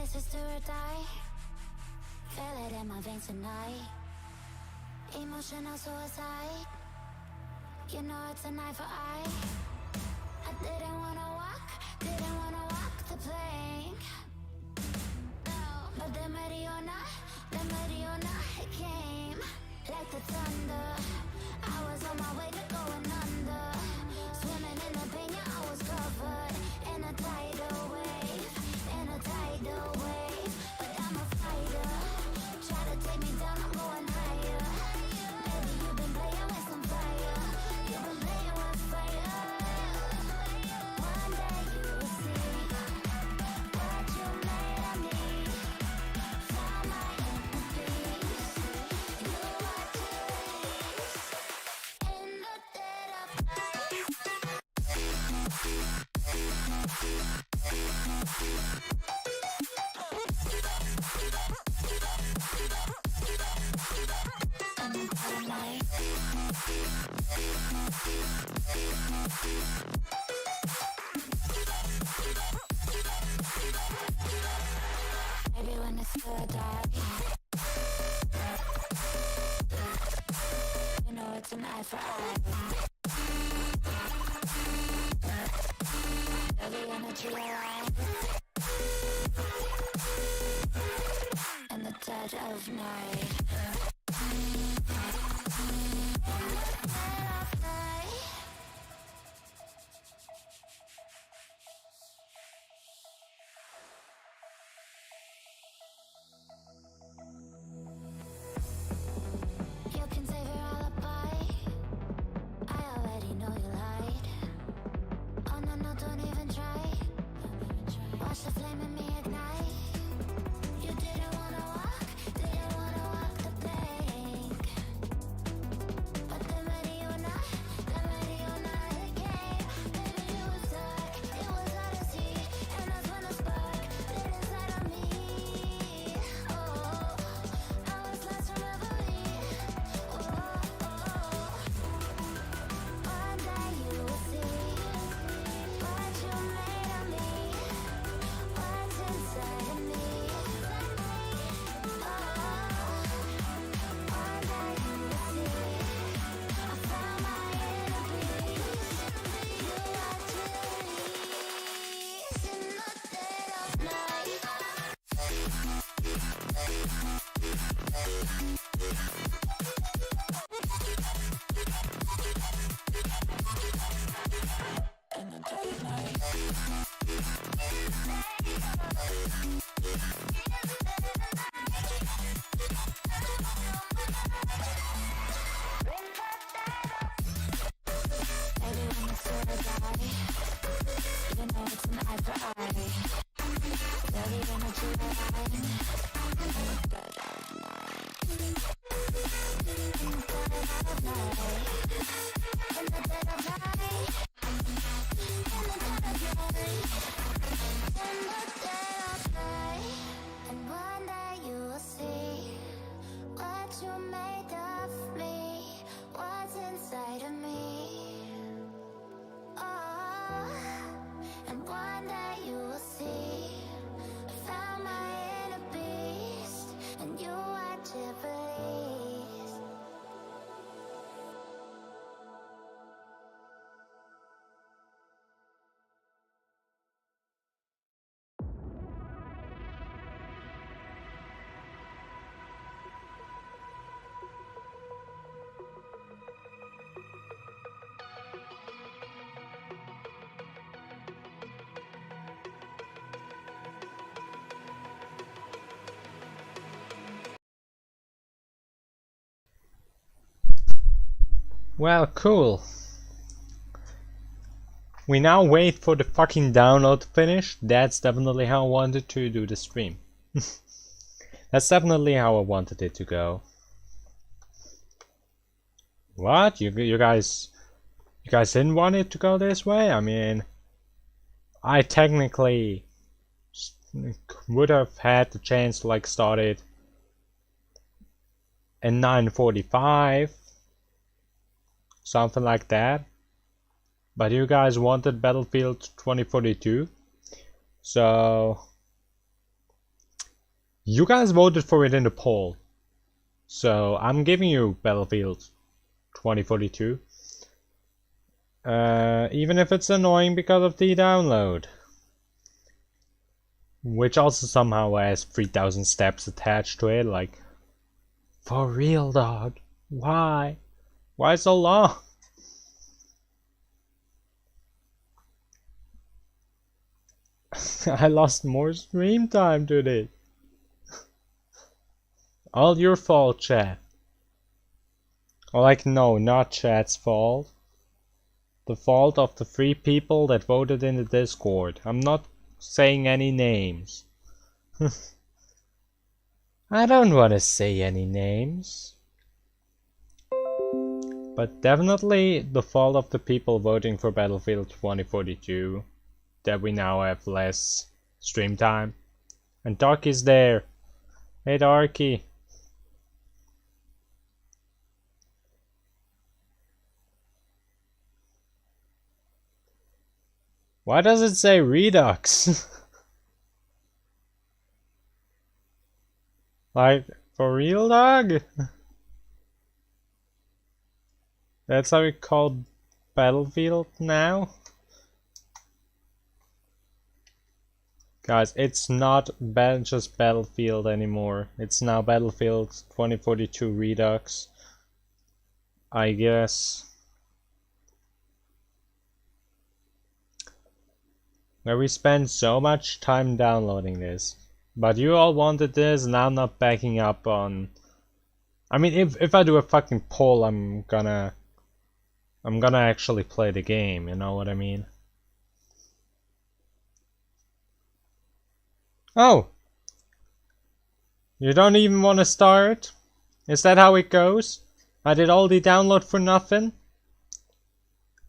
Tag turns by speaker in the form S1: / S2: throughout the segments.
S1: this is do or die. Feel it in my veins tonight. Emotional suicide. You know it's an eye for eye. I didn't wanna walk the plank. No, but the Mariona, it came like the thunder. I was on my way to going under. Swimming in the pain, yeah, I was covered in a tidal wave, But I'm a fighter. Try to take me down, I'm going higher. Baby, you've been playing with some fire. You've been playing with fire. One day you will see what you made of me. Found my inner peace. You are to release in the dead of night. Maybe when it's good, you know it's an eye for eye. Feel the energy align in the dead of night. You can save your alibi. I already know you lied. Oh no, no, don't even try. Watch the flame in me ignite. You didn't wanna walk the plank. But the Mariona, it came. Baby, it was dark, it was hard to see. And that's when the spark lit inside of me. Oh, I was lost from reverie. One day you will see what you made of me, what's inside of me. One day you will see I found my inner peace. You are to release in the dead of night. In the dead of night. Maybe when it's do or die, you know it's an eye for eye. Feel the energy align in the dead of night. In the dead of night. In the dead of night. In the dead of night. In the dead of night. And one day you will see what you made of me, what's inside of me. Oh, and one day you will see I found my inner beast, and you are to release.
S2: Well, cool. We now wait for the fucking download to finish. That's definitely how I wanted to do the stream. That's definitely how I wanted it to go. What? You guys didn't want it to go this way? I mean, I technically would have had the chance to like start it at 9:45, something like that. But you guys wanted Battlefield 2042, so You guys voted for it in the poll. So I'm giving you Battlefield 2042. Even if it's annoying because of the download. Which also somehow has 3,000 steps attached to it, like... For real, dog? Why? Why so long? I lost more stream time today. All your fault, chat. Or like, no, not chat's fault. The fault of the 3 people that voted in the Discord. I'm not saying any names. I don't want to say any names. But definitely the fault of the people voting for Battlefield 2042. That we now have less stream time. And Darky's there. Hey Darky. Why does it say Redux? Like, for real, dog? That's how we call Battlefield now? Guys, it's not just Battlefield anymore. It's now Battlefield 2042 Redux. I guess. Where we spent so much time downloading this. But you all wanted this and I'm not backing up on... I mean, if I do a fucking poll, I'm gonna actually play the game, you know what I mean? Oh! You don't even want to start? Is that how it goes? I did all the download for nothing?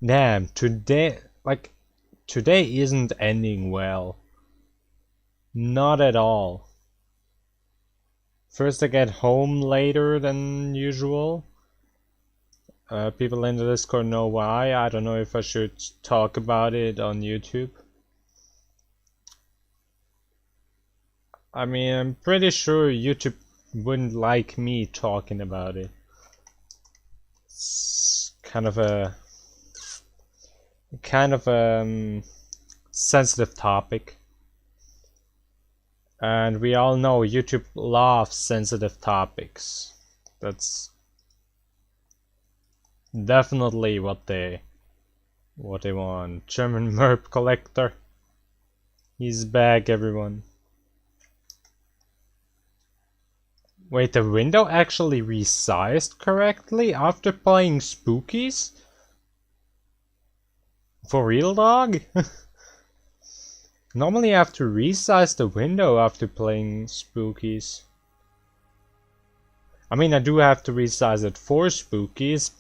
S2: Damn, today isn't ending well. Not at all. First I get home later than usual. People in the Discord know why. I don't know if I should talk about it on YouTube. I mean, I'm pretty sure YouTube wouldn't like me talking about it. It's kind of a sensitive topic. And we all know YouTube loves sensitive topics. That's definitely what they want. German Merp Collector. He's back, everyone. Wait, the window actually resized correctly after playing Spookies? For real, dog? Normally I have to resize the window after playing Spookies. I mean, I do have to resize it for Spookies,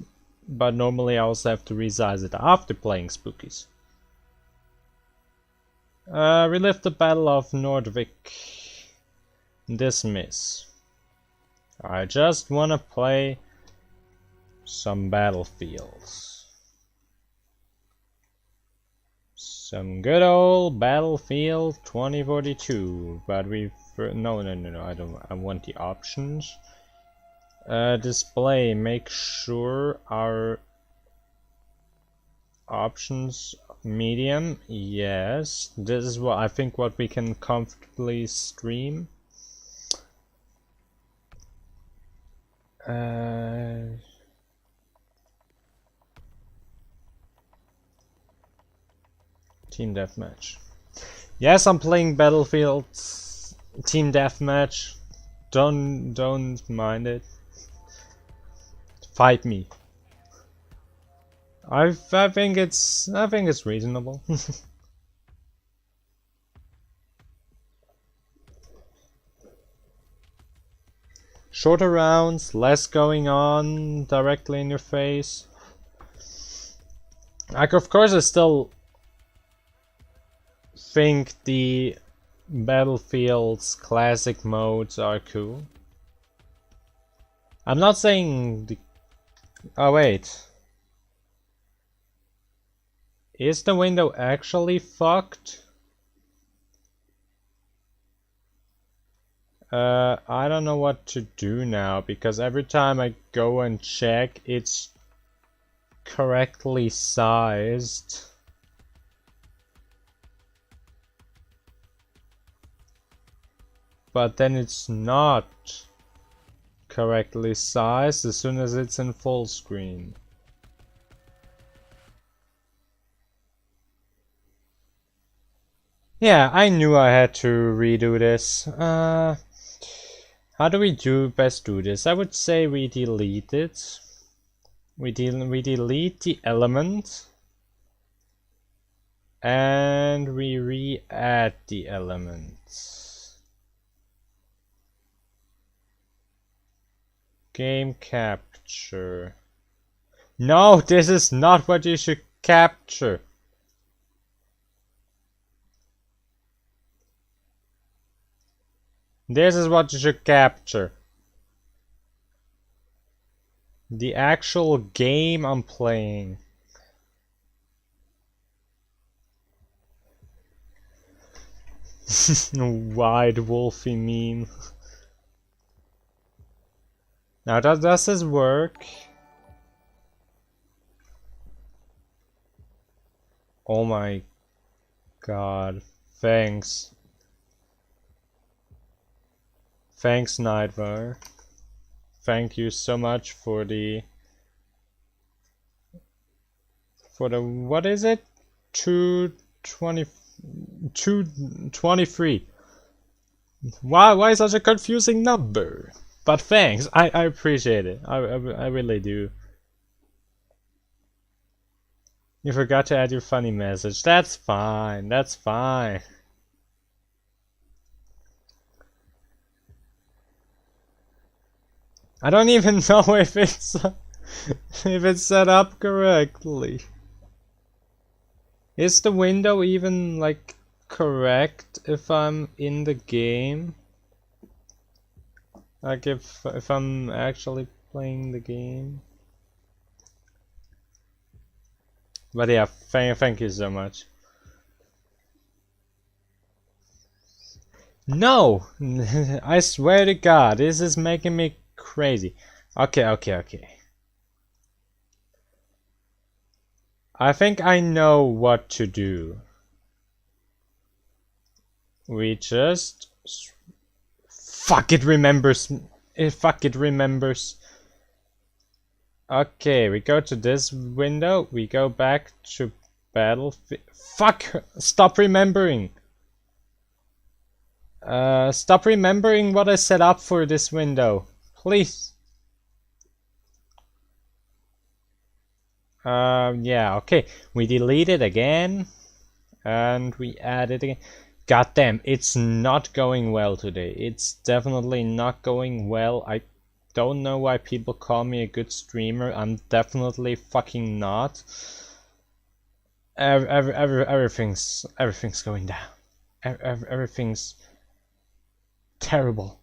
S2: but normally I also have to resize it after playing Spookies. Relive the Battle of Nordvik. Dismiss. I just wanna play some Battlefields. Some good old Battlefield 2042, but no, I want the options. Display, make sure our options medium, yes. This is what I think what we can comfortably stream. Team Deathmatch. Yes, I'm playing Battlefield Team Deathmatch. Don't mind it. Fight me. I think it's reasonable. Shorter rounds, less going on directly in your face. Like, of course, I still think the Battlefield's classic modes are cool. I'm not saying the... Oh wait. Is the window actually fucked? I don't know what to do now, because every time I go and check, it's correctly sized. But then it's not correctly sized as soon as it's in full screen. Yeah, I knew I had to redo this. How do we best do this? I would say we delete it. We delete the element. And we re-add the element. Game capture. No, this is not what you should capture. This is what you should capture. The actual game I'm playing. Wide wolfy meme. Now does this work? Oh my god. Thanks. Thanks, Nightmare. Thank you so much for the what is it? 223. Why such a confusing number? But thanks, I appreciate it. I really do. You forgot to add your funny message. That's fine. That's fine. I don't even know if it's set up correctly. Is the window even like correct if I'm in the game? Like if I'm actually playing the game? But yeah, thank you so much. No! I swear to God, this is making me crazy. Okay. I think I know what to do. We just... Fuck, it remembers. Fuck, it remembers. Okay, we go to this window. We go back to Battlefield. Fuck! Stop remembering. Stop remembering what I set up for this window. Please. Yeah, okay. We delete it again. And we add it again. God damn, it's not going well today. It's definitely not going well. I don't know why people call me a good streamer. I'm definitely fucking not. Everything's going down. Everything's terrible.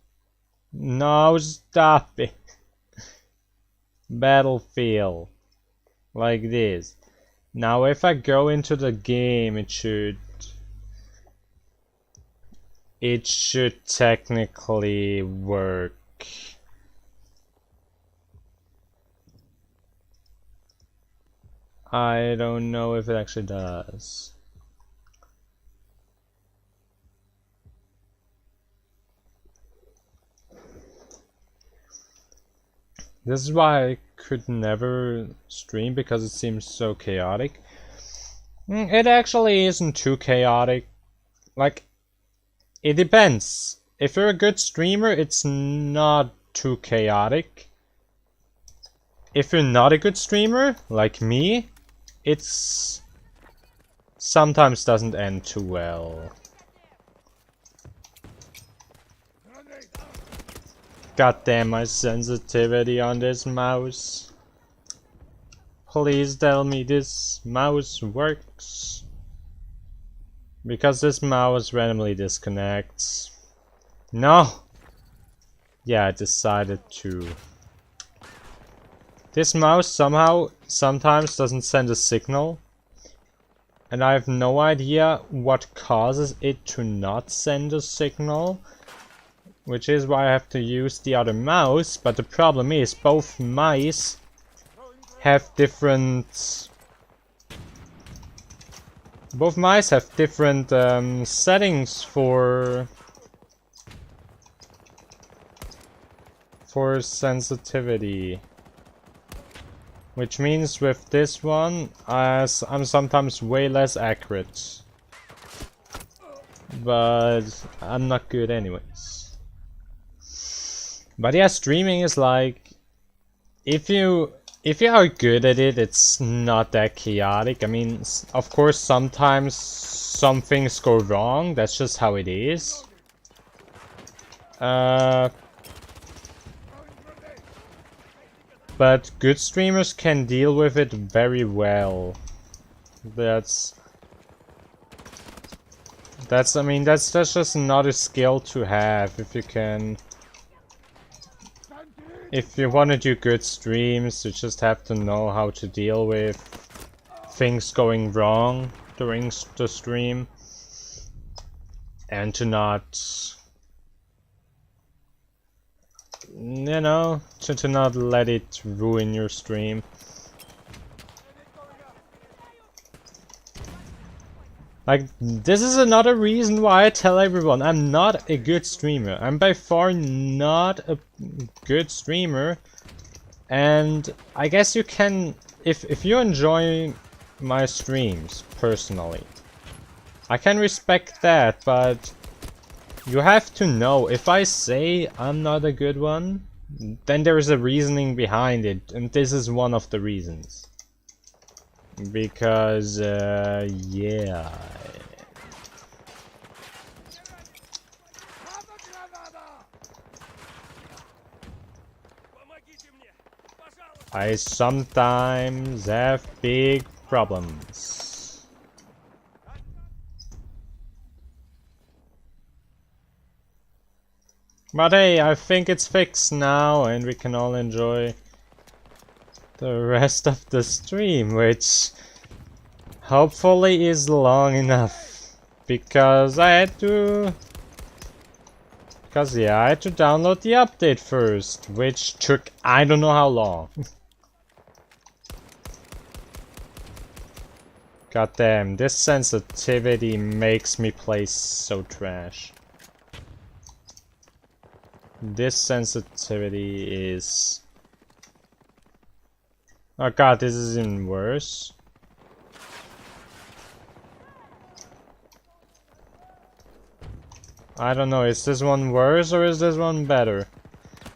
S2: No, stop it. Battlefield. Like this. Now if I go into the game, it should technically work. I don't know if it actually does. This is why I could never stream, because it seems so chaotic. It actually isn't too chaotic. Like, it depends. If you're a good streamer, it's not too chaotic. If you're not a good streamer, like me, it's sometimes doesn't end too well. God damn my sensitivity on this mouse. Please tell me this mouse works. Because this mouse randomly disconnects. No! Yeah, I decided to. This mouse sometimes doesn't send a signal. And I have no idea what causes it to not send a signal. which is why I have to use the other mouse, but the problem is both mice have different settings for sensitivity, which means with this one I'm sometimes way less accurate, but I'm not good anyways. But yeah, streaming is like, if you are good at it, it's not that chaotic. I mean, of course sometimes some things go wrong, that's just how it is. But good streamers can deal with it very well. That's I mean, that's just another skill to have. If you want to do good streams, you just have to know how to deal with things going wrong during the stream, and to not, you know, to not let it ruin your stream. Like, this is another reason why I tell everyone I'm not a good streamer. I'm by far not a good streamer. And I guess you can, if you enjoy my streams personally, I can respect that, but you have to know, if I say I'm not a good one, then there is a reasoning behind it, and this is one of the reasons. Because, yeah. I sometimes have big problems. But hey, I think it's fixed now, and we can all enjoy the rest of the stream, which hopefully is long enough, because I had to download the update first, which took I don't know how long. God damn, this sensitivity makes me play so trash. This sensitivity is... Oh god, this is even worse. I don't know, is this one worse or is this one better?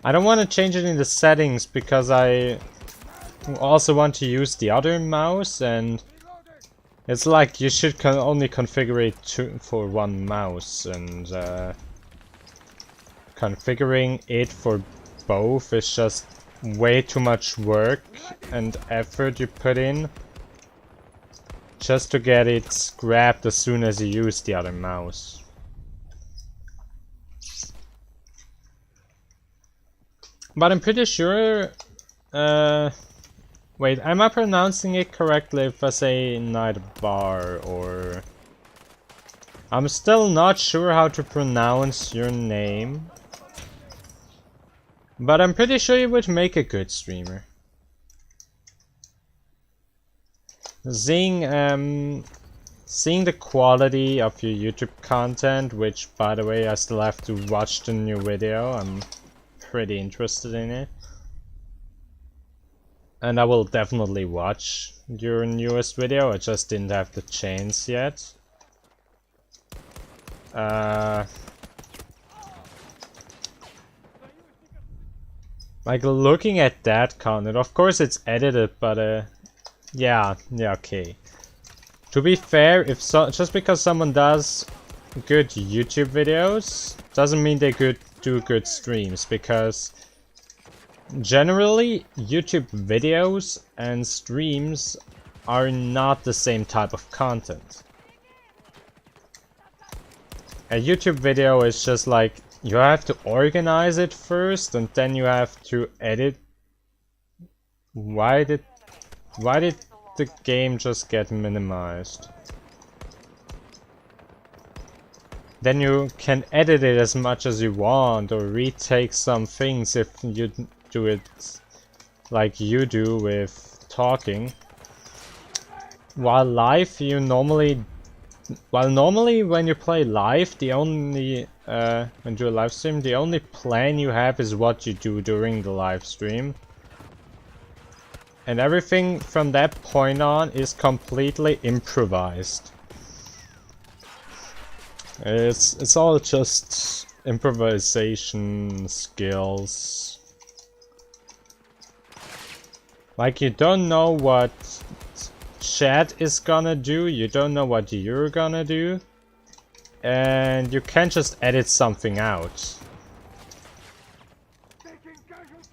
S2: I don't want to change it in the settings because I also want to use the other mouse, and it's like you should only configure it for one mouse, and configuring it for both is just way too much work and effort you put in just to get it grabbed as soon as you use the other mouse. But I'm pretty sure... wait, am I pronouncing it correctly if I say Nightbar, or... I'm still not sure how to pronounce your name. But I'm pretty sure you would make a good streamer. Seeing the quality of your YouTube content, which by the way I still have to watch the new video, I'm pretty interested in it. And I will definitely watch your newest video, I just didn't have the chance yet. Like, looking at that content, of course it's edited, but yeah, okay. To be fair, just because someone does good YouTube videos doesn't mean they do good streams, because generally YouTube videos and streams are not the same type of content. A YouTube video is just like, you have to organize it first and then you have to edit. Why did the game just get minimized? then you can edit it as much as you want, or retake some things if you do it like you do with talking. While live, you normally when you play live, the only when you do a live stream, the only plan you have is what you do during the live stream. And everything from that point on is completely improvised. It's all just improvisation skills. Like, you don't know what chat is gonna do, you don't know what you're gonna do, and you can't just edit something out.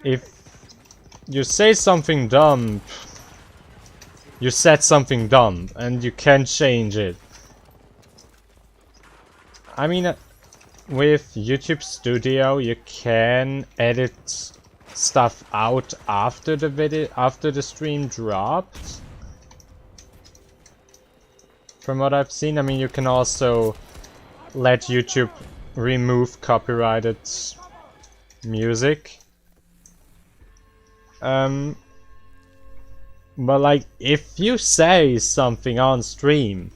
S2: If you say something dumb, you said something dumb, and you can't change it. I mean, with YouTube Studio, you can edit stuff out after the video, after the stream dropped. From what I've seen, I mean, you can also let YouTube remove copyrighted music. But like, if you say something on stream,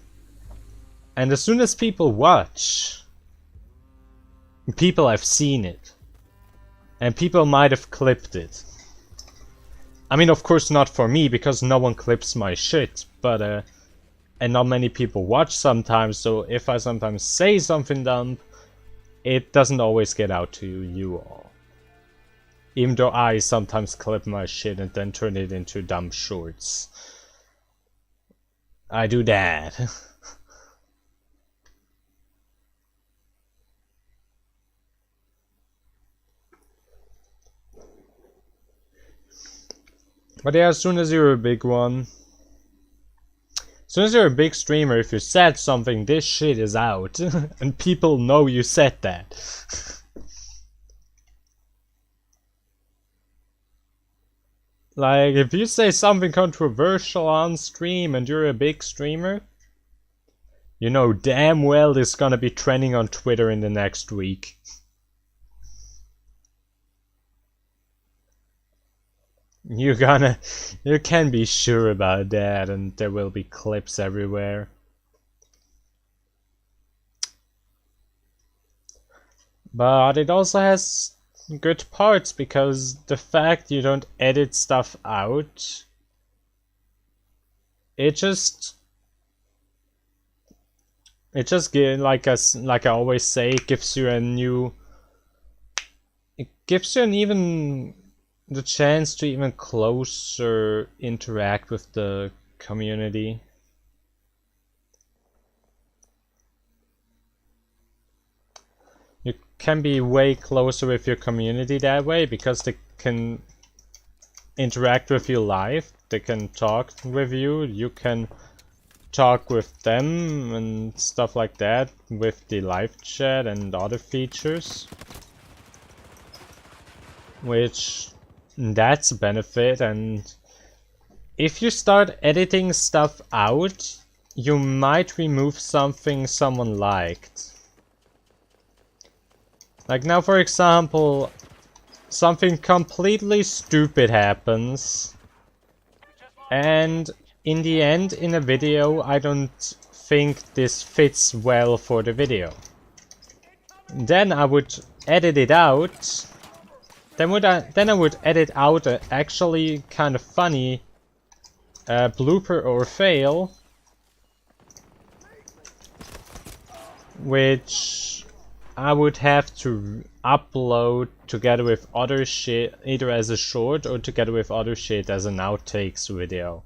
S2: and as soon as people watch, people have seen it, and people might have clipped it. I mean, of course not for me, because no one clips my shit, but and not many people watch sometimes, so if I sometimes say something dumb, it doesn't always get out to you all. Even though I sometimes clip my shit and then turn it into dumb shorts. I do that. But yeah, as soon as you're a big one, as soon as you're a big streamer, if you said something, this shit is out. And people know you said that. Like, if you say something controversial on stream and you're a big streamer, you know damn well it's gonna be trending on Twitter in the next week. You can be sure about that, and there will be clips everywhere. But it also has good parts, because the fact you don't edit stuff out, it just gives, like I always say, it gives you the chance to even closer interact with the community. You can be way closer with your community that way, because they can interact with you live, they can talk with you, you can talk with them and stuff like that with the live chat and other features. Which, that's a benefit, and if you start editing stuff out, you might remove something someone liked. Like now, for example, something completely stupid happens, and in the end, in a video, I don't think this fits well for the video. Then I would edit it out. Then I would edit out a actually kind of funny blooper or fail, which I would have to upload together with other shit, either as a short or together with other shit as an outtakes video.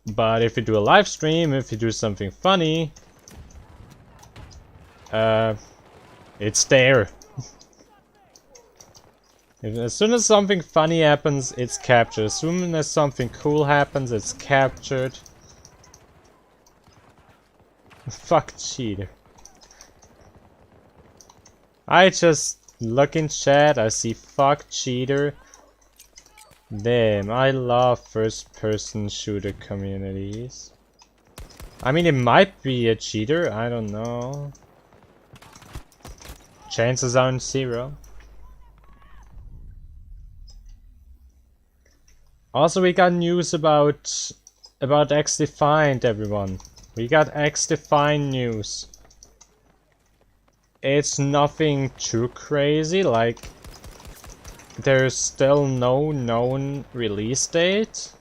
S2: But if you do a live stream, if you do something funny, it's there. As soon as something funny happens, it's captured. As soon as something cool happens, it's captured. Fuck cheater. I just look in chat, I see fuck cheater. Damn, I love first person shooter communities. I mean, it might be a cheater, I don't know. Chances aren't 0. Also, we got news about XDefiant, everyone. We got XDefiant news. It's nothing too crazy, like there's still no known release date.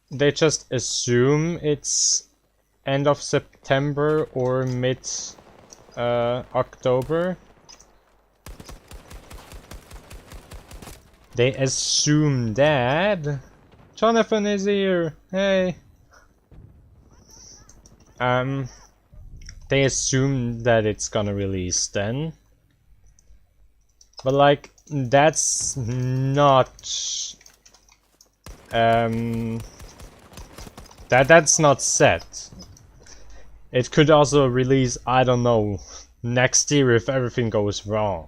S2: They just assume it's end of September or mid October. They assume that. Jonathan is here. Hey. They assume that it's gonna release then. But like, that's not that's not set. It could also release, I don't know, next year if everything goes wrong.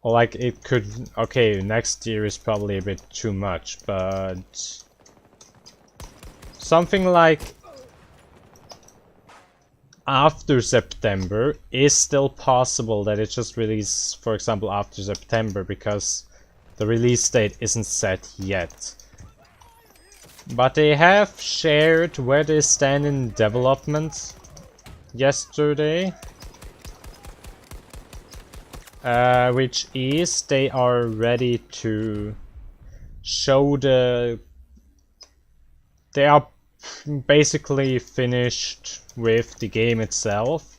S2: Or like it could, okay, next year is probably a bit too much, but something like after September is still possible that it just releases, for example, after September, because the release date isn't set yet. But they have shared where they stand in development yesterday. Which is they are ready to show they are basically finished with the game itself,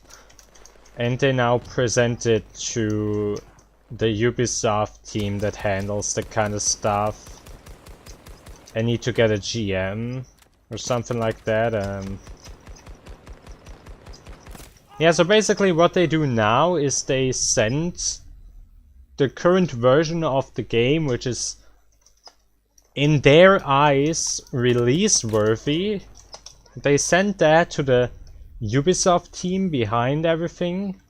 S2: and they now present it to the Ubisoft team that handles that kind of stuff. I need to get a GM or something like that. Yeah, so basically what they do now is they send the current version of the game, which is in their eyes release worthy. They send that to the Ubisoft team behind everything.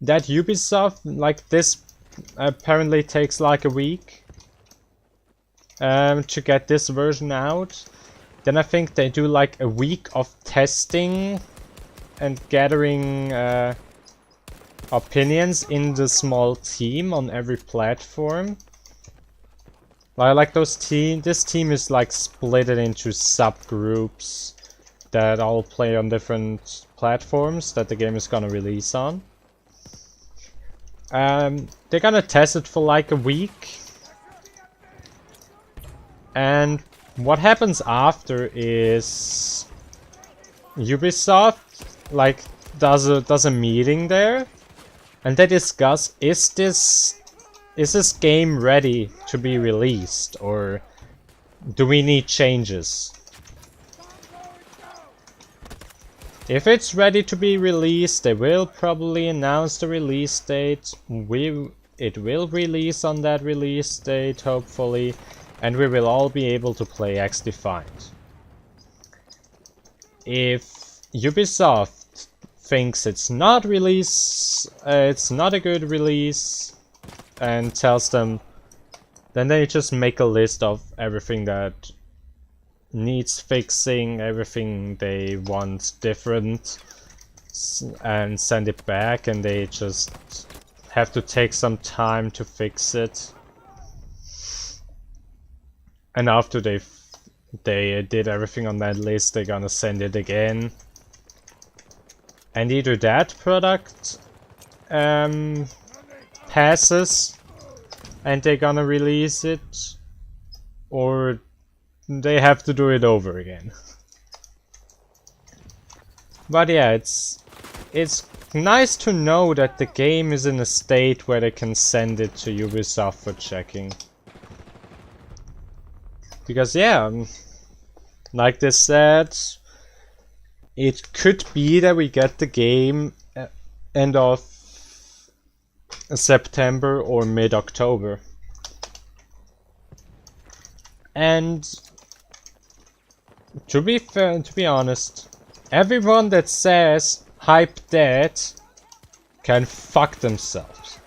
S2: That Ubisoft, like this apparently takes like a week to get this version out. Then I think they do like a week of testing and gathering opinions in the small team on every platform. Like this team is like split into subgroups that all play on different platforms that the game is gonna release on. They're gonna test it for like a week. And what happens after is Ubisoft like does a meeting there, and they discuss, is this game ready to be released, or do we need changes? If it's ready to be released, they will probably announce the release date. It will release on that release date, hopefully, and we will all be able to play XDefiant. If Ubisoft thinks it's not a good release, and tells them, then they just make a list of everything that needs fixing, everything they want different, and send it back, and they just have to take some time to fix it. And after they did everything on that list, they're gonna send it again. And either that product passes and they're gonna release it, or they have to do it over again. But yeah, it's nice to know that the game is in a state where they can send it to Ubisoft for checking. Because yeah, like they said, it could be that we get the game end of September or mid-October. And to be fair, to be honest, everyone that says hype dead can fuck themselves.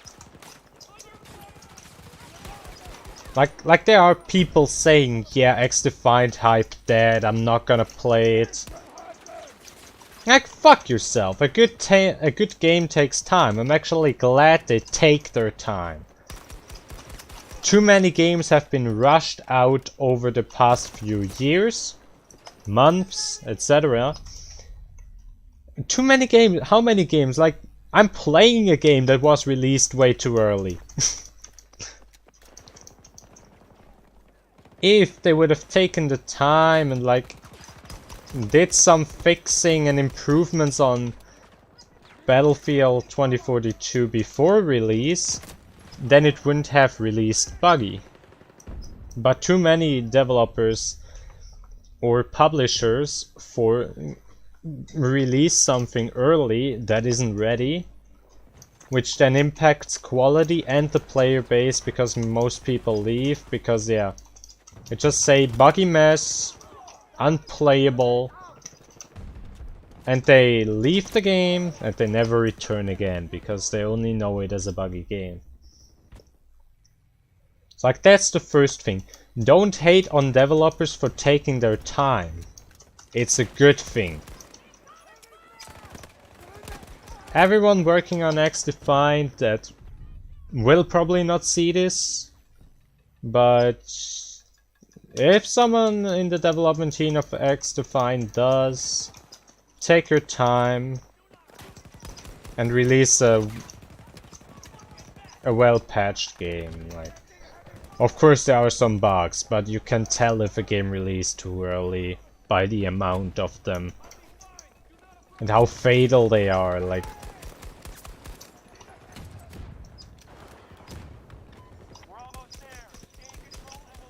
S2: Like there are people saying, yeah, XDefiant hype dead, I'm not gonna play it. Like, fuck yourself. A good game takes time. I'm actually glad they take their time. Too many games have been rushed out over the past few years, months, etc. Too many games. How many games? Like, I'm playing a game that was released way too early. If they would have taken the time and like did some fixing and improvements on Battlefield 2042 before release, then it wouldn't have released buggy. But too many developers or publishers release something early that isn't ready, which then impacts quality and the player base because most people leave because, yeah, it just say buggy mess, unplayable, and they leave the game and they never return again because they only know it as a buggy game. It's like, that's the first thing. Don't hate on developers for taking their time. It's a good thing. Everyone working on XDefiant that will probably not see this, but if someone in the development team of XDefiant does, take your time and release a well-patched game. Like, of course there are some bugs, but you can tell if a game released too early by the amount of them and how fatal they are. Like,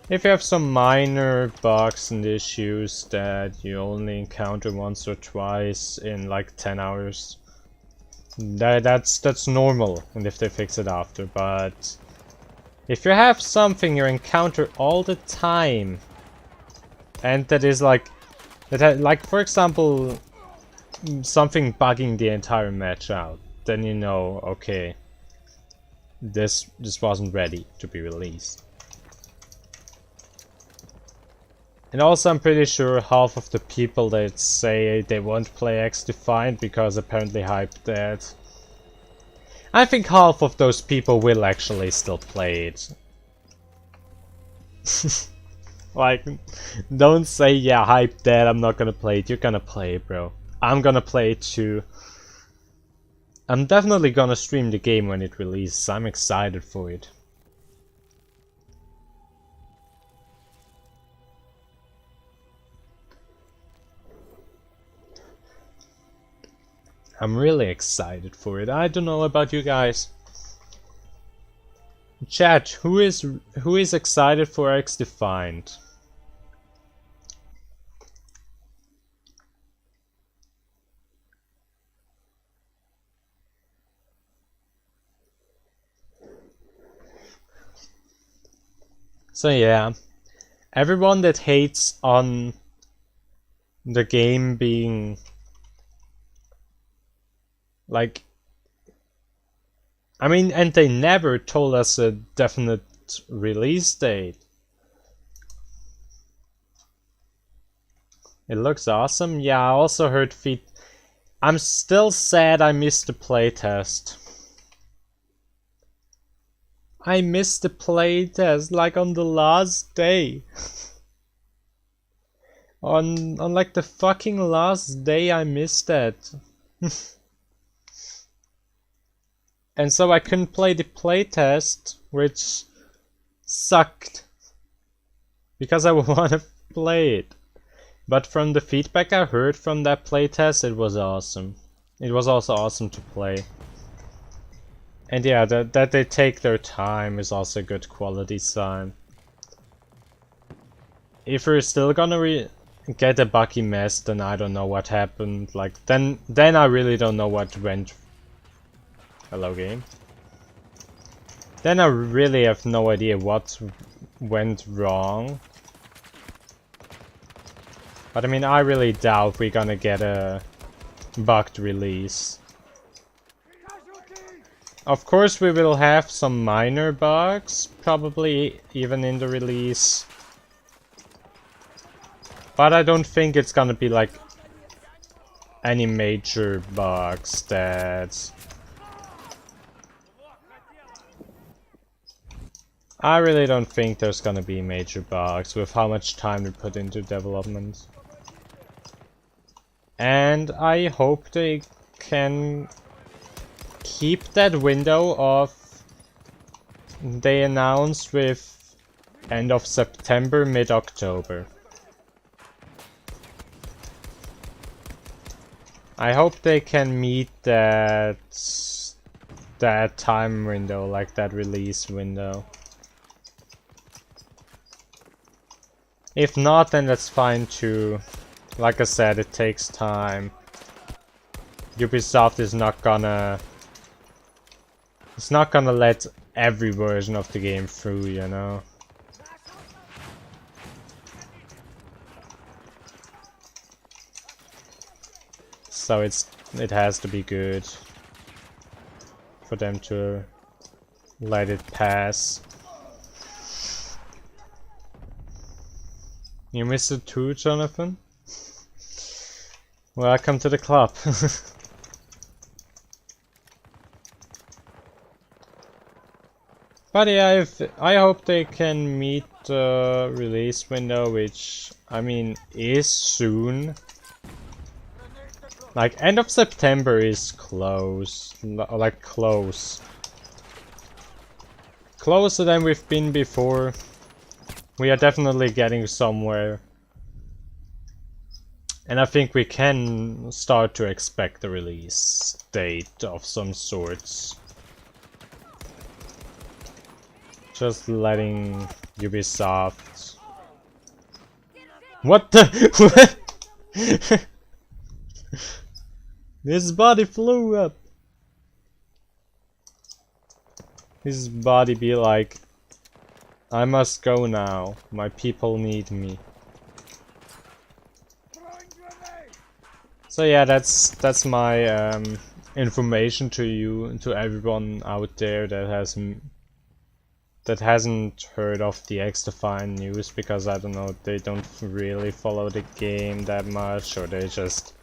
S2: if you have some minor bugs and issues that you only encounter once or twice in like 10 hours, that's normal, and if they fix it after. But if you have something you encounter all the time, and that is like, like for example, something bugging the entire match out, then you know, okay, this wasn't ready to be released. And also, I'm pretty sure half of the people that say they won't play XDefiant because apparently hype dead, I think half of those people will actually still play it. Like, don't say, yeah, hype dead, I'm not gonna play it. You're gonna play it, bro. I'm gonna play it too. I'm definitely gonna stream the game when it releases. I'm excited for it. I'm really excited for it. I don't know about you guys. Chat, who is excited for XDefiant? So yeah, everyone that hates on the game being like, I mean, and they never told us a definite release date. It looks awesome. Yeah, I also heard I'm still sad I missed the playtest. I missed the playtest like on the last day. on like the fucking last day I missed that. And so I couldn't play the playtest, which sucked. Because I want to play it. But from the feedback I heard from that playtest, it was awesome. It was also awesome to play. And yeah, that they take their time is also a good quality sign. If we're still gonna get a buggy mess, then I don't know what happened. Like, then I really don't know what went. Hello, game. Then I really have no idea what went wrong. But I mean, I really doubt we're gonna get a bugged release. Of course we will have some minor bugs, probably even in the release. But I don't think it's gonna be like any major bugs that... I really don't think there's gonna be major bugs with how much time we put into development. And I hope they can keep that window of... They announced with end of September, mid-October. I hope they can meet that time window, like that release window. If not, then that's fine too. Like I said, it takes time. Ubisoft is not gonna... It's not gonna let every version of the game through, you know? So it has to be good for them to let it pass. You missed it too, Jonathan? Welcome to the club. But yeah, I hope they can meet the release window, which, I mean, is soon. Like, end of September is close. Like, close. Closer than we've been before. We are definitely getting somewhere. And I think we can start to expect a release date of some sorts. Just letting Ubisoft... What the... What? His body flew up. His body be like, I must go now. My people need me. So yeah, that's my information to you, to everyone out there that hasn't heard of the XDefiant news, because I don't know, they don't really follow the game that much, or they just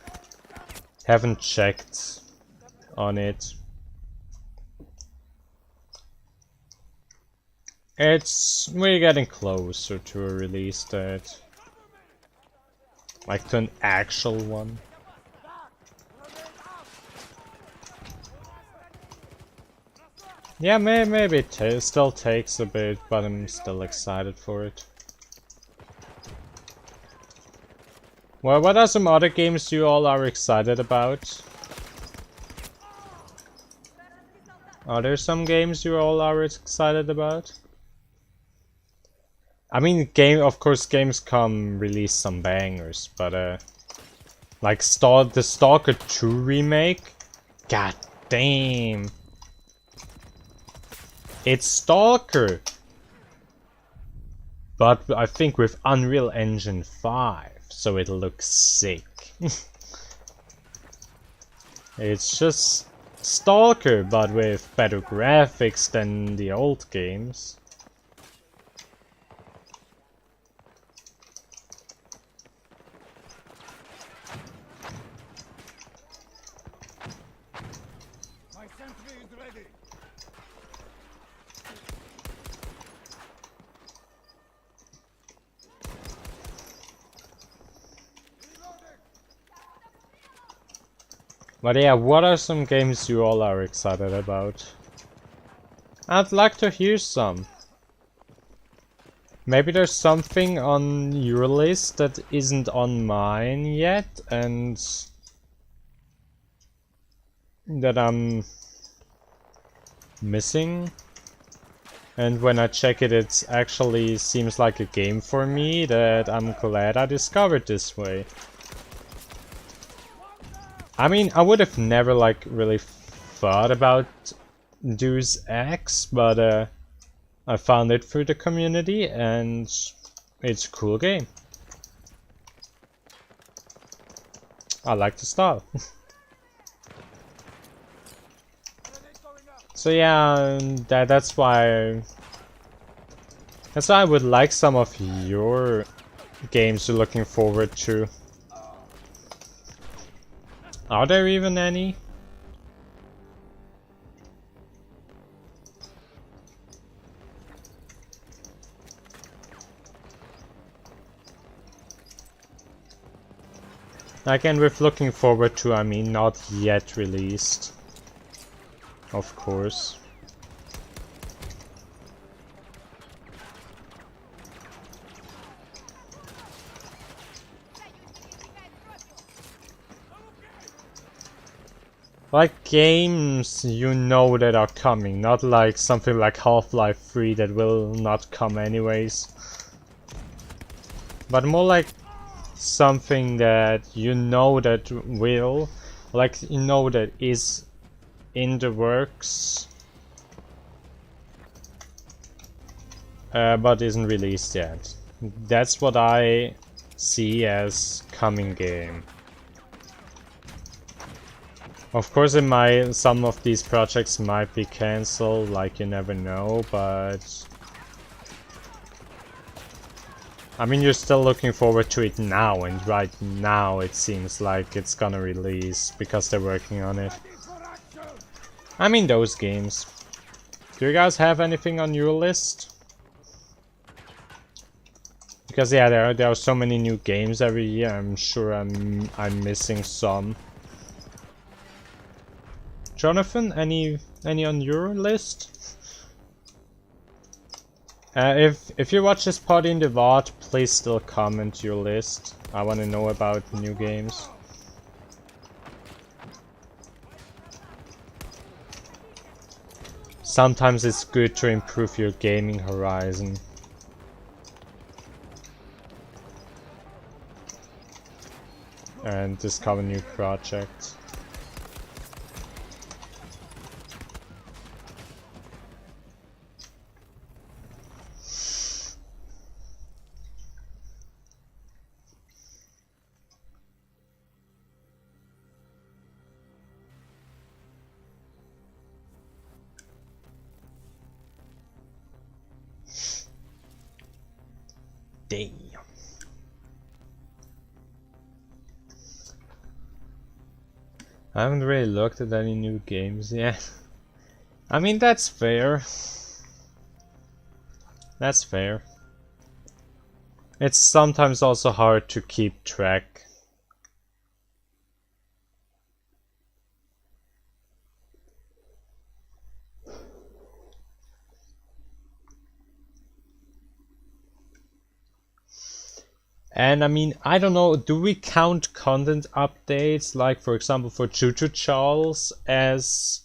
S2: haven't checked on it. We're getting closer to a release date. Like to an actual one. Yeah, maybe it still takes a bit, but I'm still excited for it. Well, what are some other games you all are excited about? Are there some games you all are excited about? I mean, of course, Gamescom released some bangers, but like the Stalker 2 remake? God damn. It's Stalker! But I think with Unreal Engine 5, so it looks sick. It's just Stalker, but with better graphics than the old games.
S3: My sentry is ready.
S2: But yeah, what are some games you all are excited about? I'd like to hear some. Maybe there's something on your list that isn't on mine yet, and that I'm missing. And when I check it, it actually seems like a game for me that I'm glad I discovered this way. I mean, I would have never like really thought about Deus Ex, but I found it through the community and it's a cool game. I like the style. So yeah, that's why I would like some of your games you're looking forward to. Are there even any? Again, with looking forward to, I mean not yet released. Of course. Like games you know that are coming, not like something like Half-Life 3 that will not come anyways. But more like something that you know that will, like you know that is in the works, but isn't released yet. That's what I see as coming game. Of course, some of these projects might be cancelled, like you never know, but I mean, you're still looking forward to it now, and right now it seems like it's gonna release because they're working on it. I mean, those games. Do you guys have anything on your list? Because yeah, there are so many new games every year. I'm sure I'm missing some. Jonathan, any on your list? If you watch this part in the VOD, please still comment your list. I want to know about new games. Sometimes it's good to improve your gaming horizon. And discover new projects. Damn. I haven't really looked at any new games yet. I mean, that's fair. That's fair. It's sometimes also hard to keep track. And I mean, I don't know, do we count content updates, like for example for Choo Charles, as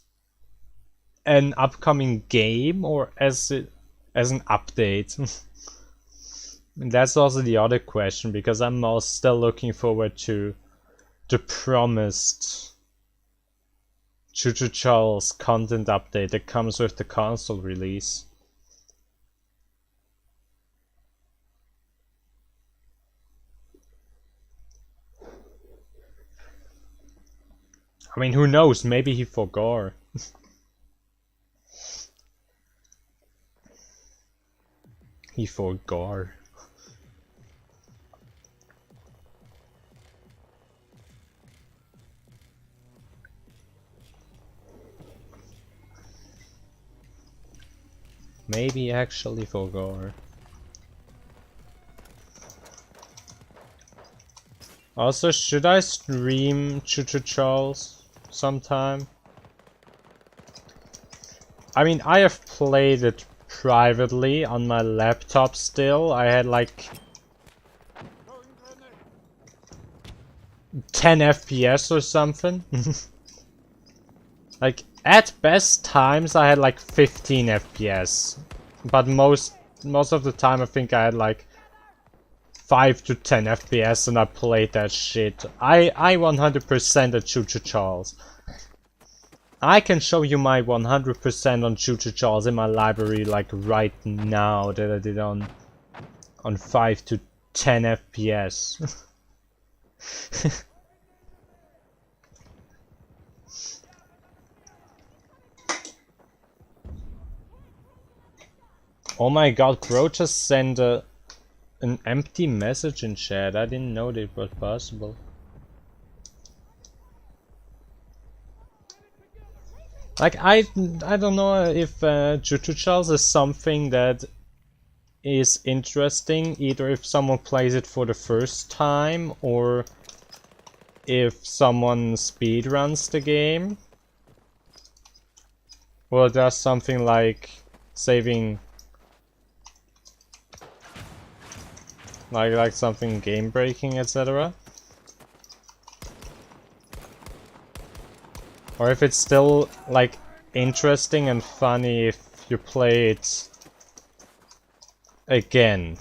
S2: an upcoming game or as an update? And that's also the other question, because I'm also still looking forward to the promised Choo Charles content update that comes with the console release. I mean, who knows? Maybe he forgot. He forgot. Maybe actually forgot. Also, should I stream Choo Charles sometime? I mean, I have played it privately on my laptop still. I had like 10 FPS or something. Like, at best times I had like 15 FPS. But most of the time I think I had like 5 to 10 FPS and I played that shit. I 100% at Choo Charles. I can show you my 100% on Choo Charles in my library like right now that I did on 5 to 10 FPS. Oh my god, Bro just sent an empty message in chat. I didn't know that was possible. Like, I don't know if Chuchuchals is something that is interesting, either if someone plays it for the first time or if someone speedruns the game. Or does something like saving, like something game breaking, etc. Or if it's still like interesting and funny if you play it again.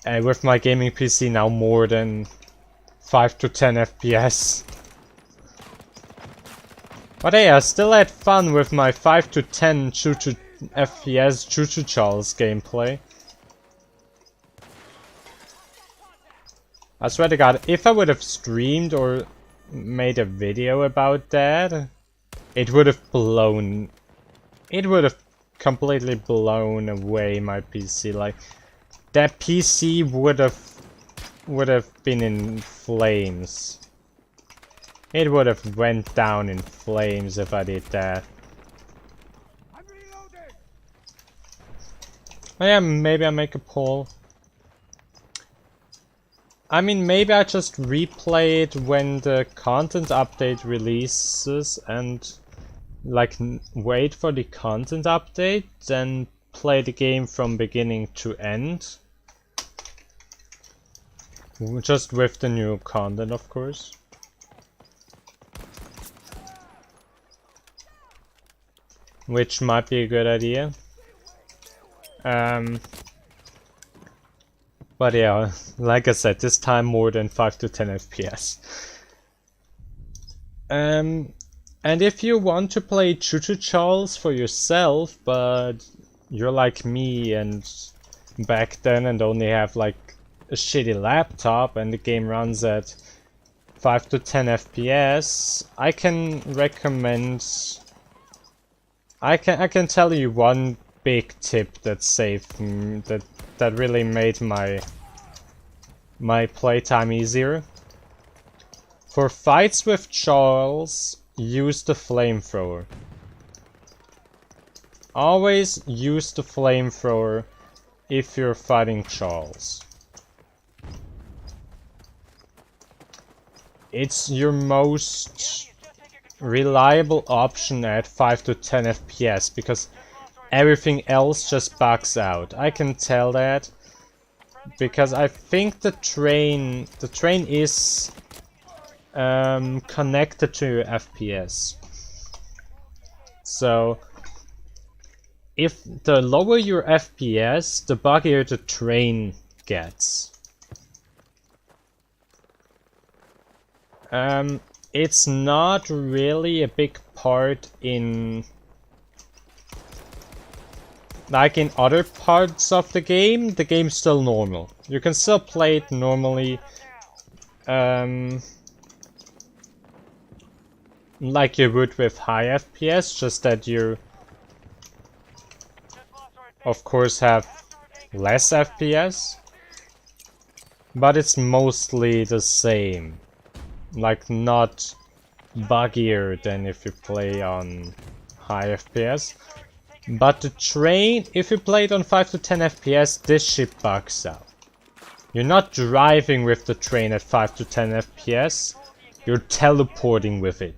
S2: And with my gaming PC now more than 5 to 10 FPS. But hey, I still had fun with my 5 to 10 FPS Chuchuchals gameplay. I swear to god, if I would have streamed or made a video about that, it would have completely blown away my PC. Like, that PC would have been in flames. It would have went down in flames if I did that.
S3: I'm reloading.
S2: Oh yeah, maybe I make a poll. I mean, maybe I just replay it when the content update releases and like wait for the content update, then play the game from beginning to end. Just with the new content, of course. Which might be a good idea. But yeah, like I said, this time more than 5 to 10 FPS. And if you want to play Chuchuchals for yourself, but you're like me and back then and only have like a shitty laptop and the game runs at 5 to 10 FPS, I can recommend... I can tell you one big tip that saved that really made my playtime easier. For fights with Charles, use the flamethrower. Always use the flamethrower if you're fighting Charles. It's your most reliable option at 5 to 10 FPS because everything else just bugs out. I can tell that because I think the train is connected to FPS. So if the lower your FPS, the buggier the train gets. It's not really a big part in... like in other parts of the game's still normal. You can still play it normally, like you would with high FPS, just that you, of course, have less FPS. But it's mostly the same. Like, not buggier than if you play on high FPS. But the train, if you play it on 5 to 10 FPS, this shit bugs out. You're not driving with the train at 5 to 10 FPS, you're teleporting with it.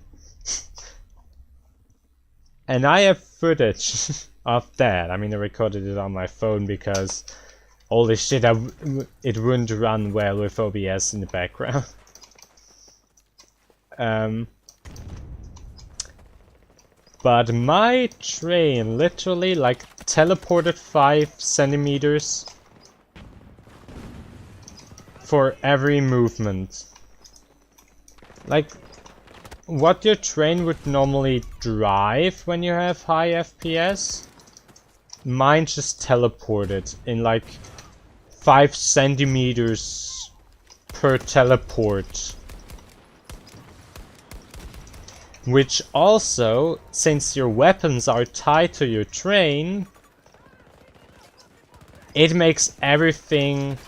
S2: And I have footage of that. I mean, I recorded it on my phone because holy shit, it wouldn't run well with OBS in the background. But my train literally like teleported 5 centimeters for every movement. Like what your train would normally drive when you have high FPS, mine just teleported in like 5 centimeters per teleport. Which also, since your weapons are tied to your train, it makes everything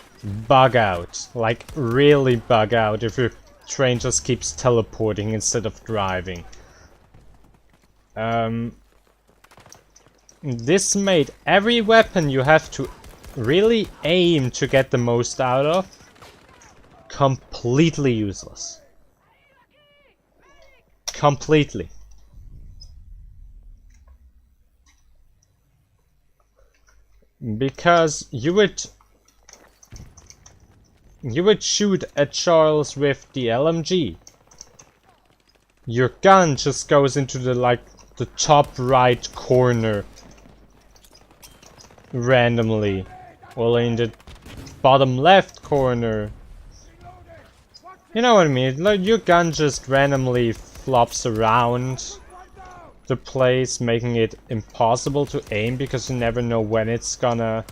S2: bug out. Like, really bug out if your train just keeps teleporting instead of driving. This made every weapon you have to really aim to get the most out of completely useless. Completely. Because you would shoot at Charles with the LMG. Your gun just goes into the top right corner randomly, or in the bottom left corner. You know what I mean? Like, your gun just randomly flops around the place, making it impossible to aim because you never know when it's gonna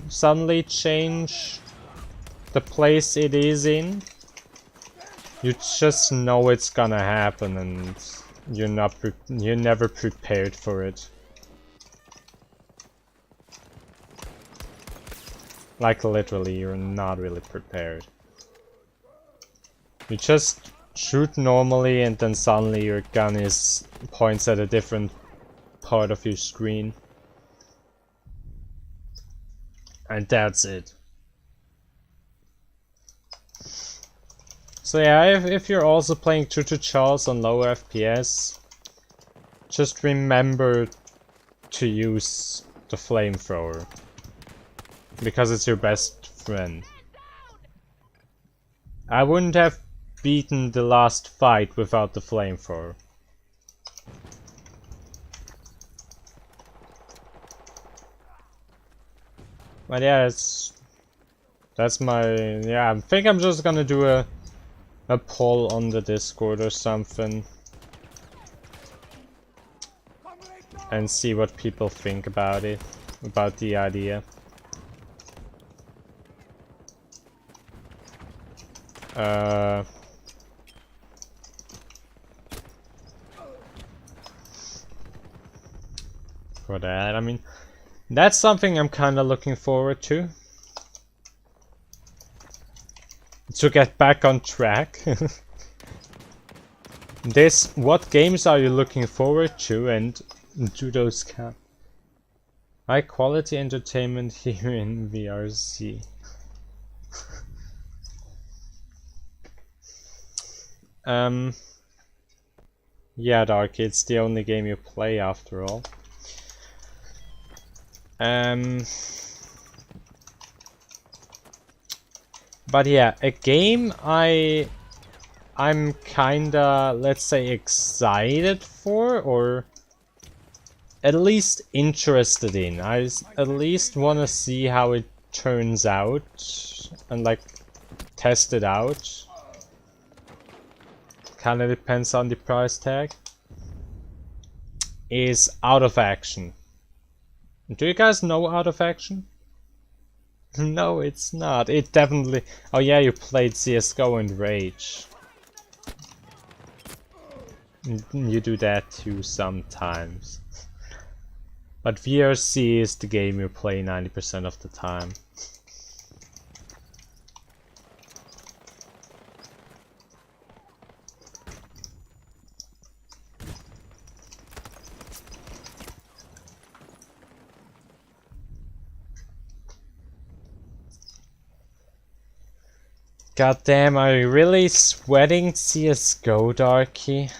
S2: suddenly change the place it is in. You just know it's gonna happen and you're never prepared for it. Like, literally, you're not really prepared. You just shoot normally and then suddenly your gun points at a different part of your screen. And that's it. So yeah, if you're also playing True to Charles on low FPS, just remember to use the flamethrower. Because it's your best friend. I wouldn't have beaten the last fight without the flamethrower. But yeah, that's my, yeah, I think I'm just gonna do a poll on the Discord or something. And see what people think about it, about the idea. For that, I mean, that's something I'm kind of looking forward to. To get back on track. What games are you looking forward to, and do those count? High quality entertainment here in VRC. Yeah, Dark, it's the only game you play after all. But yeah, a game I'm kinda, let's say, excited for, or at least interested in. I at least wanna see how it turns out and like test it out. Kinda depends on the price tag. Is Out of Action. Do you guys know Out of Action? No, it's not. It definitely... Oh yeah, you played CSGO and Rage. You do that too sometimes. But VRC is the game you play 90% of the time. God damn, are you really sweating CSGO, Darky?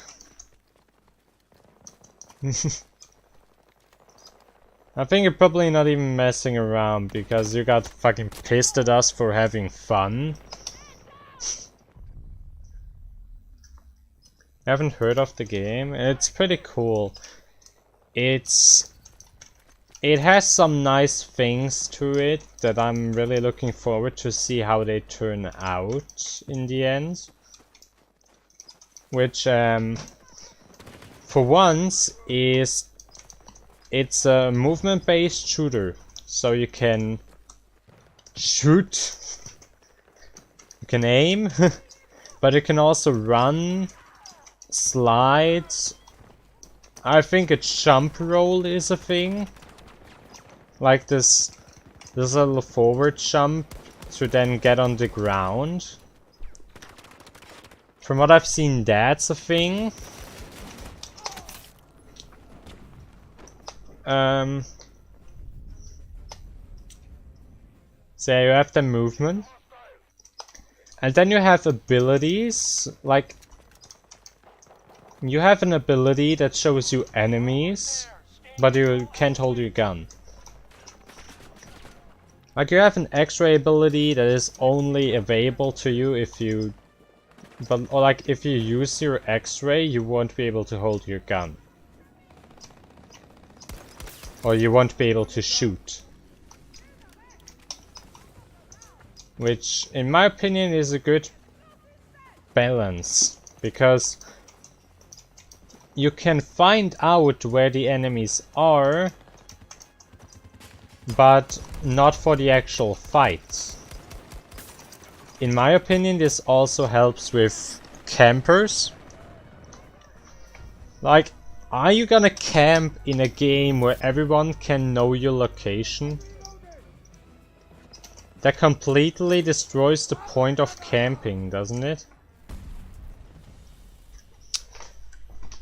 S2: I think you're probably not even messing around because you got fucking pissed at us for having fun. Haven't heard of the game? It's pretty cool. It has some nice things to it that I'm really looking forward to see how they turn out in the end. Which, for once, it's a movement-based shooter. So you can shoot, you can aim, but you can also run, slide. I think a jump roll is a thing. like this little forward jump to then get on the ground. From what I've seen, that's a thing. So you have the movement. And then you have abilities, like you have an ability that shows you enemies, but you can't hold your gun. Like you have an X-ray ability that is only available to you if you, or like if you use your X-ray, you won't be able to hold your gun. Or you won't be able to shoot. Which, in my opinion, is a good balance, because you can find out where the enemies are, but not for the actual fight. In my opinion, this also helps with campers. Like, are you gonna camp in a game where everyone can know your location? That completely destroys the point of camping, doesn't it?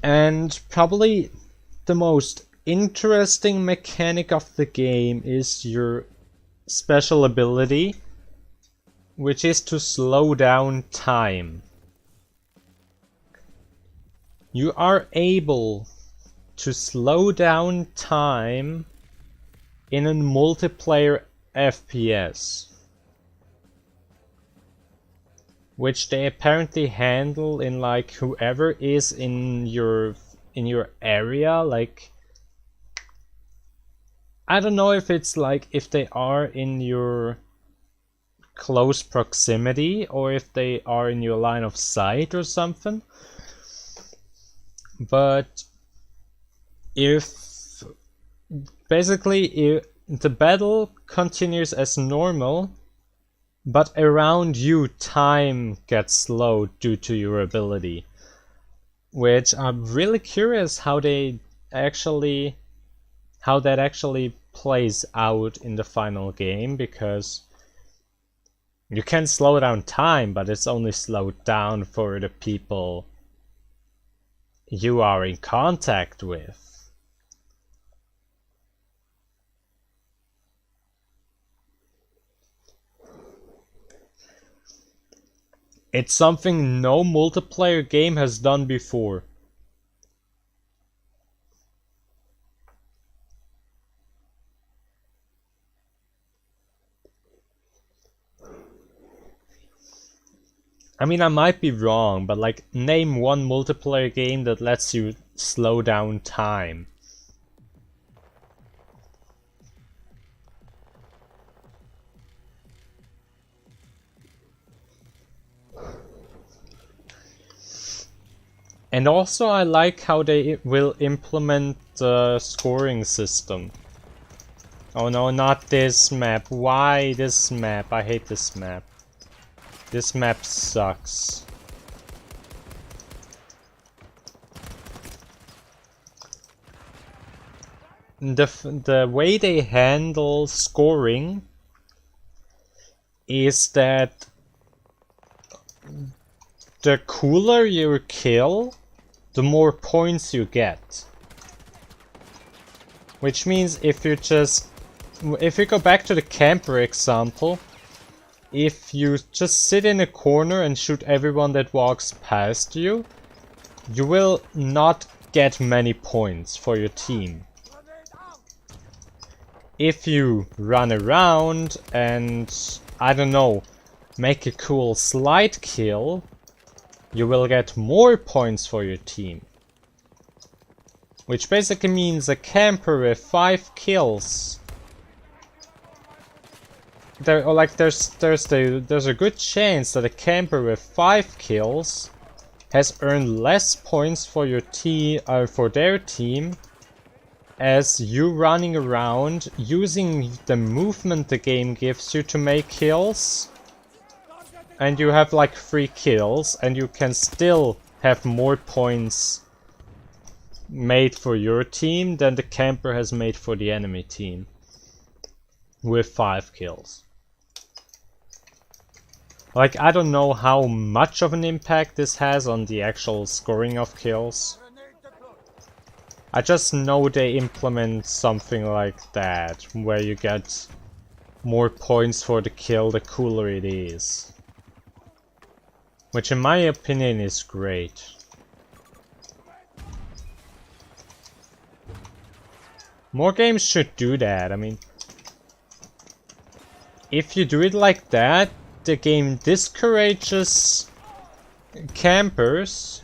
S2: And probably the most interesting mechanic of the game is your special ability, which is to slow down time. You are able to slow down time in a multiplayer FPS, which they apparently handle in like whoever is in your area. Like, I don't know if it's like if they are in your close proximity or if they are in your line of sight or something. But if the battle continues as normal, but around you time gets slowed due to your ability, which I'm really curious how that actually plays out in the final game, because you can slow down time, but it's only slowed down for the people you are in contact with. It's something no multiplayer game has done before. I mean, I might be wrong, but like, name one multiplayer game that lets you slow down time. And also I like how they will implement the scoring system. Oh no, not this map. Why this map? I hate this map. This map sucks. The way they handle scoring is that the cooler you kill, the more points you get. Which means if you go back to the camper example, if you just sit in a corner and shoot everyone that walks past you, you will not get many points for your team. If you run around and, I don't know, make a cool slide kill, you will get more points for your team. Which basically means a camper with 5 kills. There's a good chance that a camper with 5 kills has earned less points for your team, for their team, as you running around using the movement the game gives you to make kills. And you have like 3 kills, and you can still have more points made for your team than the camper has made for the enemy team. with 5 kills. Like, I don't know how much of an impact this has on the actual scoring of kills. I just know they implement something like that, where you get more points for the kill the cooler it is. Which in my opinion is great. More games should do that. I mean, if you do it like that, the game discourages campers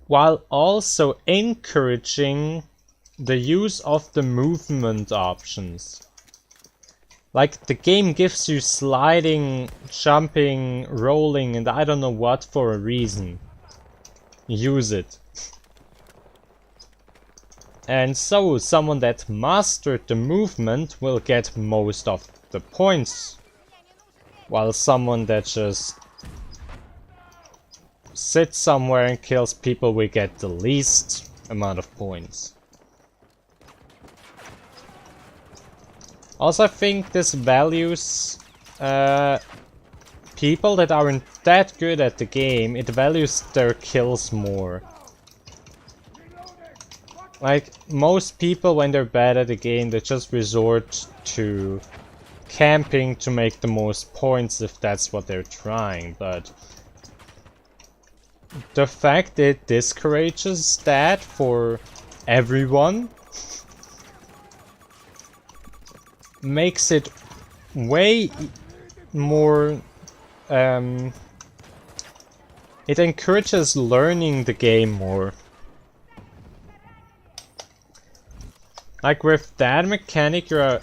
S2: while also encouraging the use of the movement options. Like, the game gives you sliding, jumping, rolling, and I don't know what for a reason. Use it. And so, someone that mastered the movement will get most of the points, while someone that just sits somewhere and kills people will get the least amount of points. Also, I think this values people that aren't that good at the game. It values their kills more. Like, most people when they're bad at the game, they just resort to camping to make the most points if that's what they're trying, but the fact that it discourages that for everyone makes it way more it encourages learning the game more. Like, with that mechanic, you're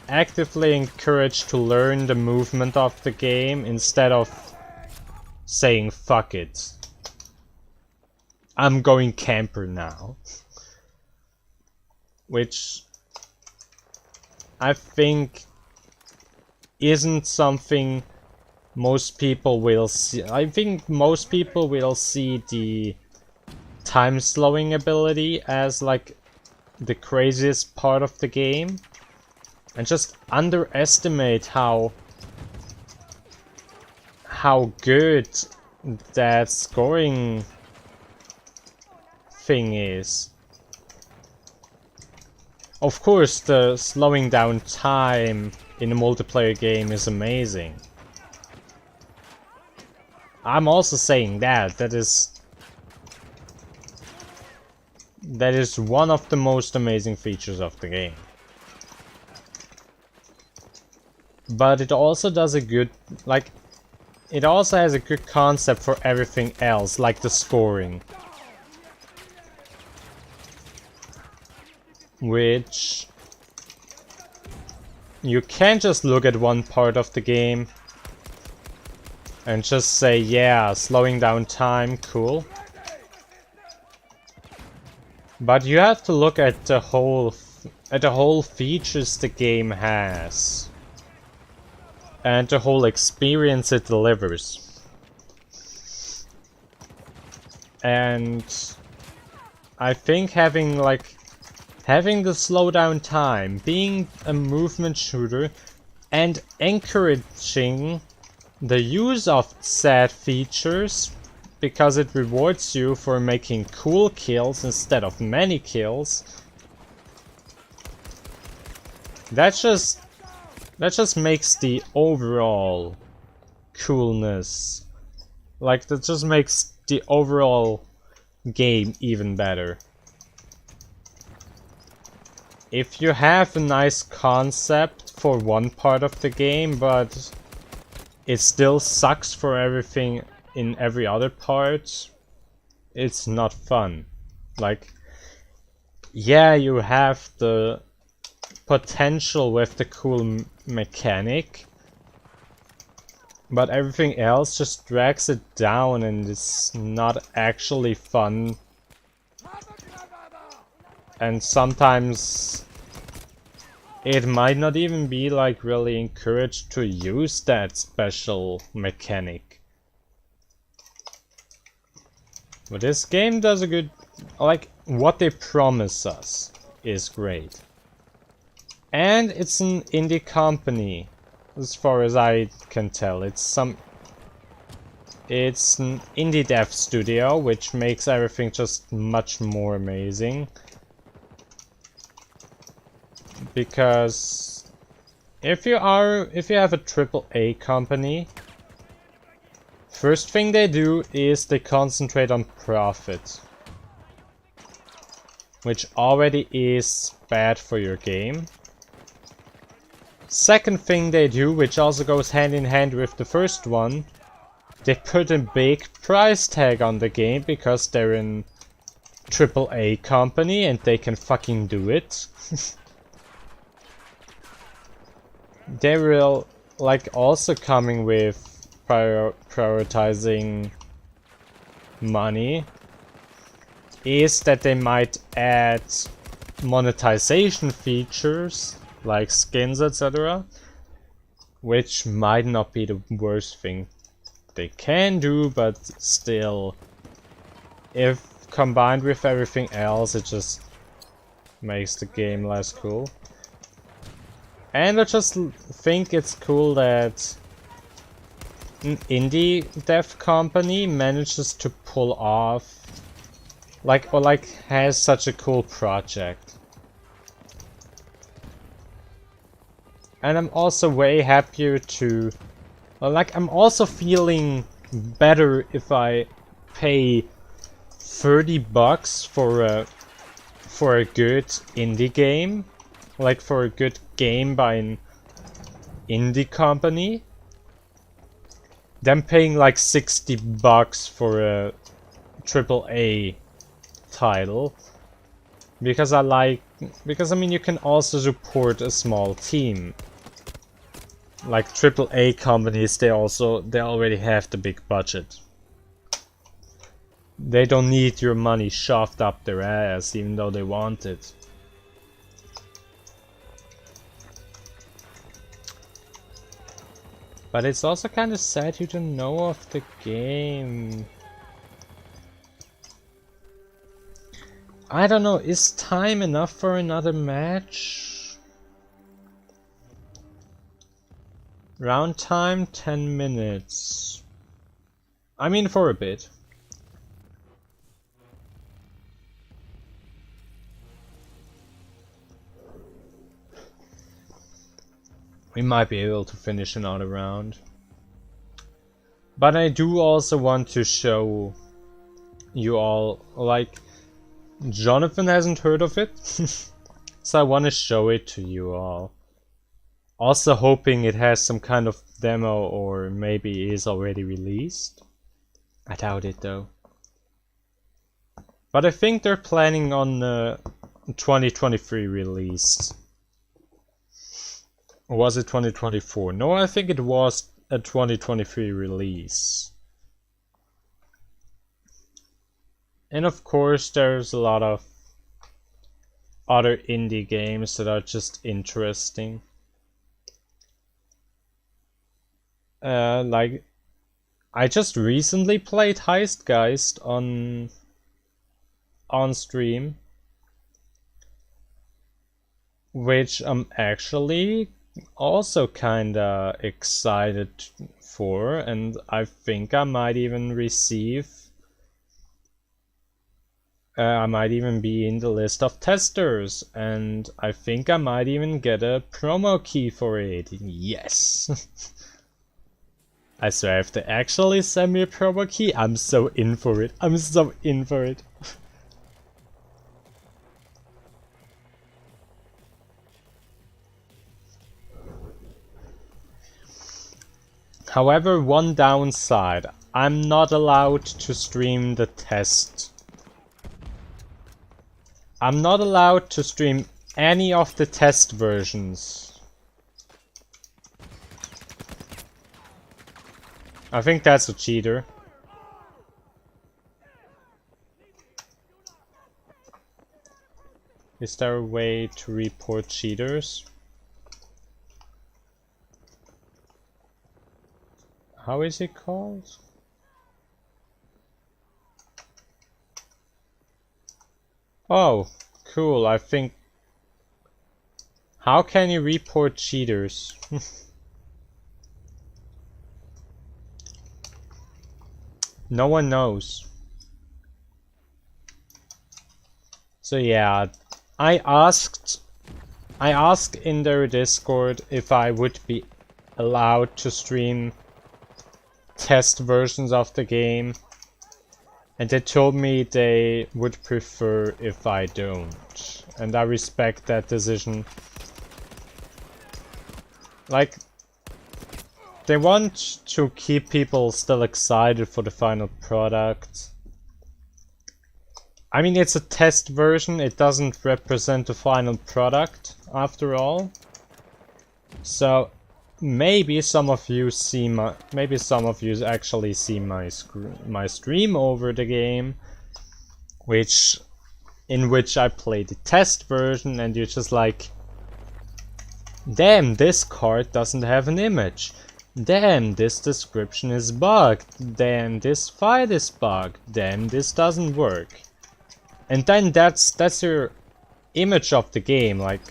S2: actively encouraged to learn the movement of the game instead of saying fuck it, I'm going camper now. Which I think isn't something most people will see. I think most people will see the time slowing ability as like the craziest part of the game and just underestimate how good that scoring thing is. Of course, the slowing down time in a multiplayer game is amazing. I'm also saying that is one of the most amazing features of the game. But it also does a good, like, it also has a good concept for everything else, like the scoring. Which you can't just look at one part of the game and just say, yeah, slowing down time, cool. But you have to look at the whole features the game has and the whole experience it delivers. And I think having the slowdown time, being a movement shooter, and encouraging the use of said features because it rewards you for making cool kills instead of many kills. That just makes the overall coolness, like, that just makes the overall game even better. If you have a nice concept for one part of the game, but it still sucks for everything in every other part, it's not fun. Like, yeah, you have the potential with the cool mechanic, but everything else just drags it down and it's not actually fun. And sometimes it might not even be like really encouraged to use that special mechanic. But this game does a good, like, what they promise us is great. And it's an indie company, as far as I can tell. It's an indie dev studio, which makes everything just much more amazing. Because if you have a AAA company, first thing they do is they concentrate on profit, which already is bad for your game. Second thing they do, which also goes hand in hand with the first one, they put a big price tag on the game because they're an AAA company and they can fucking do it. They will, like, also coming with prioritizing money, is that they might add monetization features like skins, etc., which might not be the worst thing they can do, but still, if combined with everything else, it just makes the game less cool. And I just think it's cool that an indie dev company manages to pull off has such a cool project. And I'm also way happier to, I'm also feeling better if I pay $30 for a good indie game, like for a good game by an indie company, than paying like $60 for a AAA title. Because I mean, you can also support a small team. Like AAA companies, they already have the big budget. They don't need your money shoved up their ass, even though they want it. But it's also kind of sad you don't know of the game. I don't know, is time enough for another match? Round time, 10 minutes. I mean, for a bit. We might be able to finish another round. But I do also want to show you all, like, Jonathan hasn't heard of it, so I want to show it to you all. Also hoping it has some kind of demo or maybe is already released. I doubt it though. But I think they're planning on 2023 release. Or was it 2024? No, I think it was a 2023 release. And of course there's a lot of other indie games that are just interesting. Like, I just recently played Heistgeist on stream, which I'm actually also kinda excited for, and I think I might even receive I might even be in the list of testers, and I think I might even get a promo key for it. Yes! I swear, if they actually send me a promo key, I'm so in for it. I'm so in for it. However, one downside, I'm not allowed to stream the test. I'm not allowed to stream any of the test versions. I think that's a cheater. Is there a way to report cheaters? How is it called? Oh, cool. I think How can you report cheaters? No one knows. So yeah, I asked in their Discord if I would be allowed to stream test versions of the game, and they told me they would prefer if I don't, and I respect that decision. Like, they want to keep people still excited for the final product. I mean, it's a test version, it doesn't represent the final product, after all. So, maybe some of you actually see my stream over the game, in which I play the test version, and you're just like, damn, this card doesn't have an image. Damn, this description is bugged. Damn, this fight is bugged. Damn, this doesn't work. And then that's your image of the game. Like,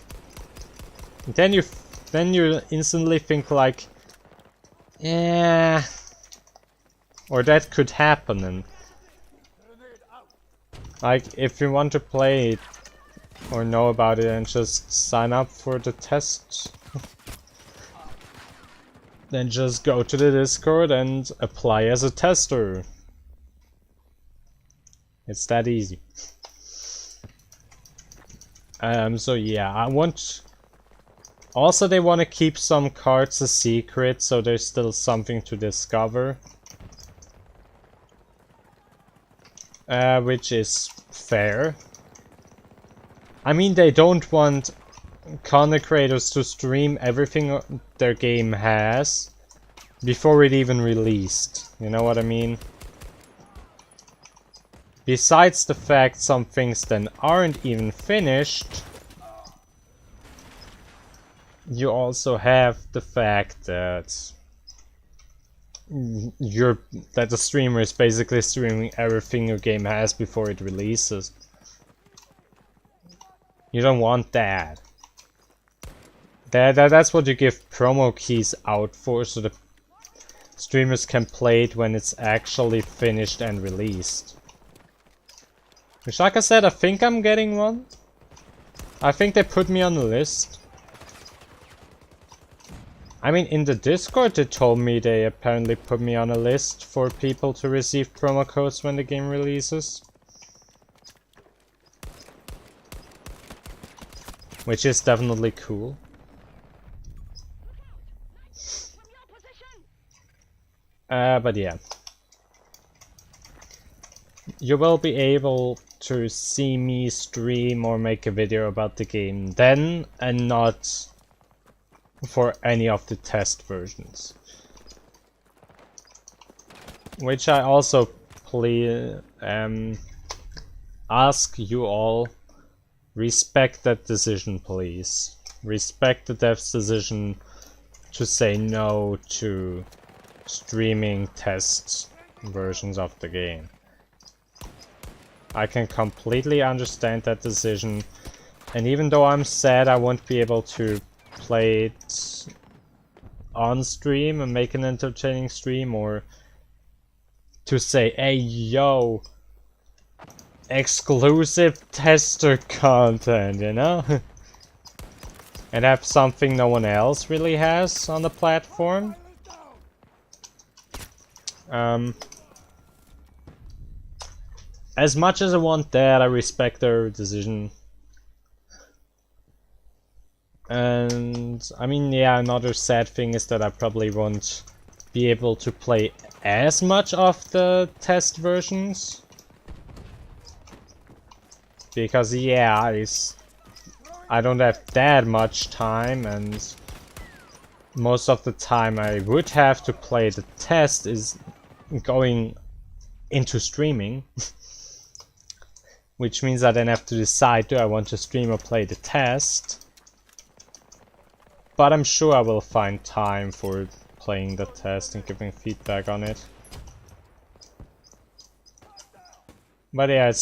S2: then you instantly think like, yeah, or that could happen. And like, if you want to play it or know about it, and just sign up for the test, then just go to the Discord and apply as a tester. It's that easy. So yeah, also they want to keep some cards a secret, so there's still something to discover. Which is fair. I mean, they don't want content creators to stream everything their game has before it even released. You know what I mean? Besides the fact some things then aren't even finished, you also have the fact that the streamer is basically streaming everything your game has before it releases. You don't want that. That's what you give promo keys out for, so the streamers can play it when it's actually finished and released. Which, like I said, I think I'm getting one. I think they put me on the list. I mean, in the Discord they told me they apparently put me on a list for people to receive promo codes when the game releases. Which is definitely cool. But yeah. You will be able to see me stream or make a video about the game then, and not for any of the test versions. Which I also ask you all, respect that decision, please. Respect the dev's decision to say no to streaming test versions of the game. I can completely understand that decision, and even though I'm sad I won't be able to play it on stream and make an entertaining stream, or to say, hey yo, exclusive tester content, you know? And have something no one else really has on the platform. As much as I want that, I respect their decision. And I mean, yeah, another sad thing is that I probably won't be able to play as much of the test versions. Because yeah, I don't have that much time, and most of the time I would have to play the test is going into streaming. Which means I then have to decide, do I want to stream or play the test? But I'm sure I will find time for playing the test and giving feedback on it. But yeah,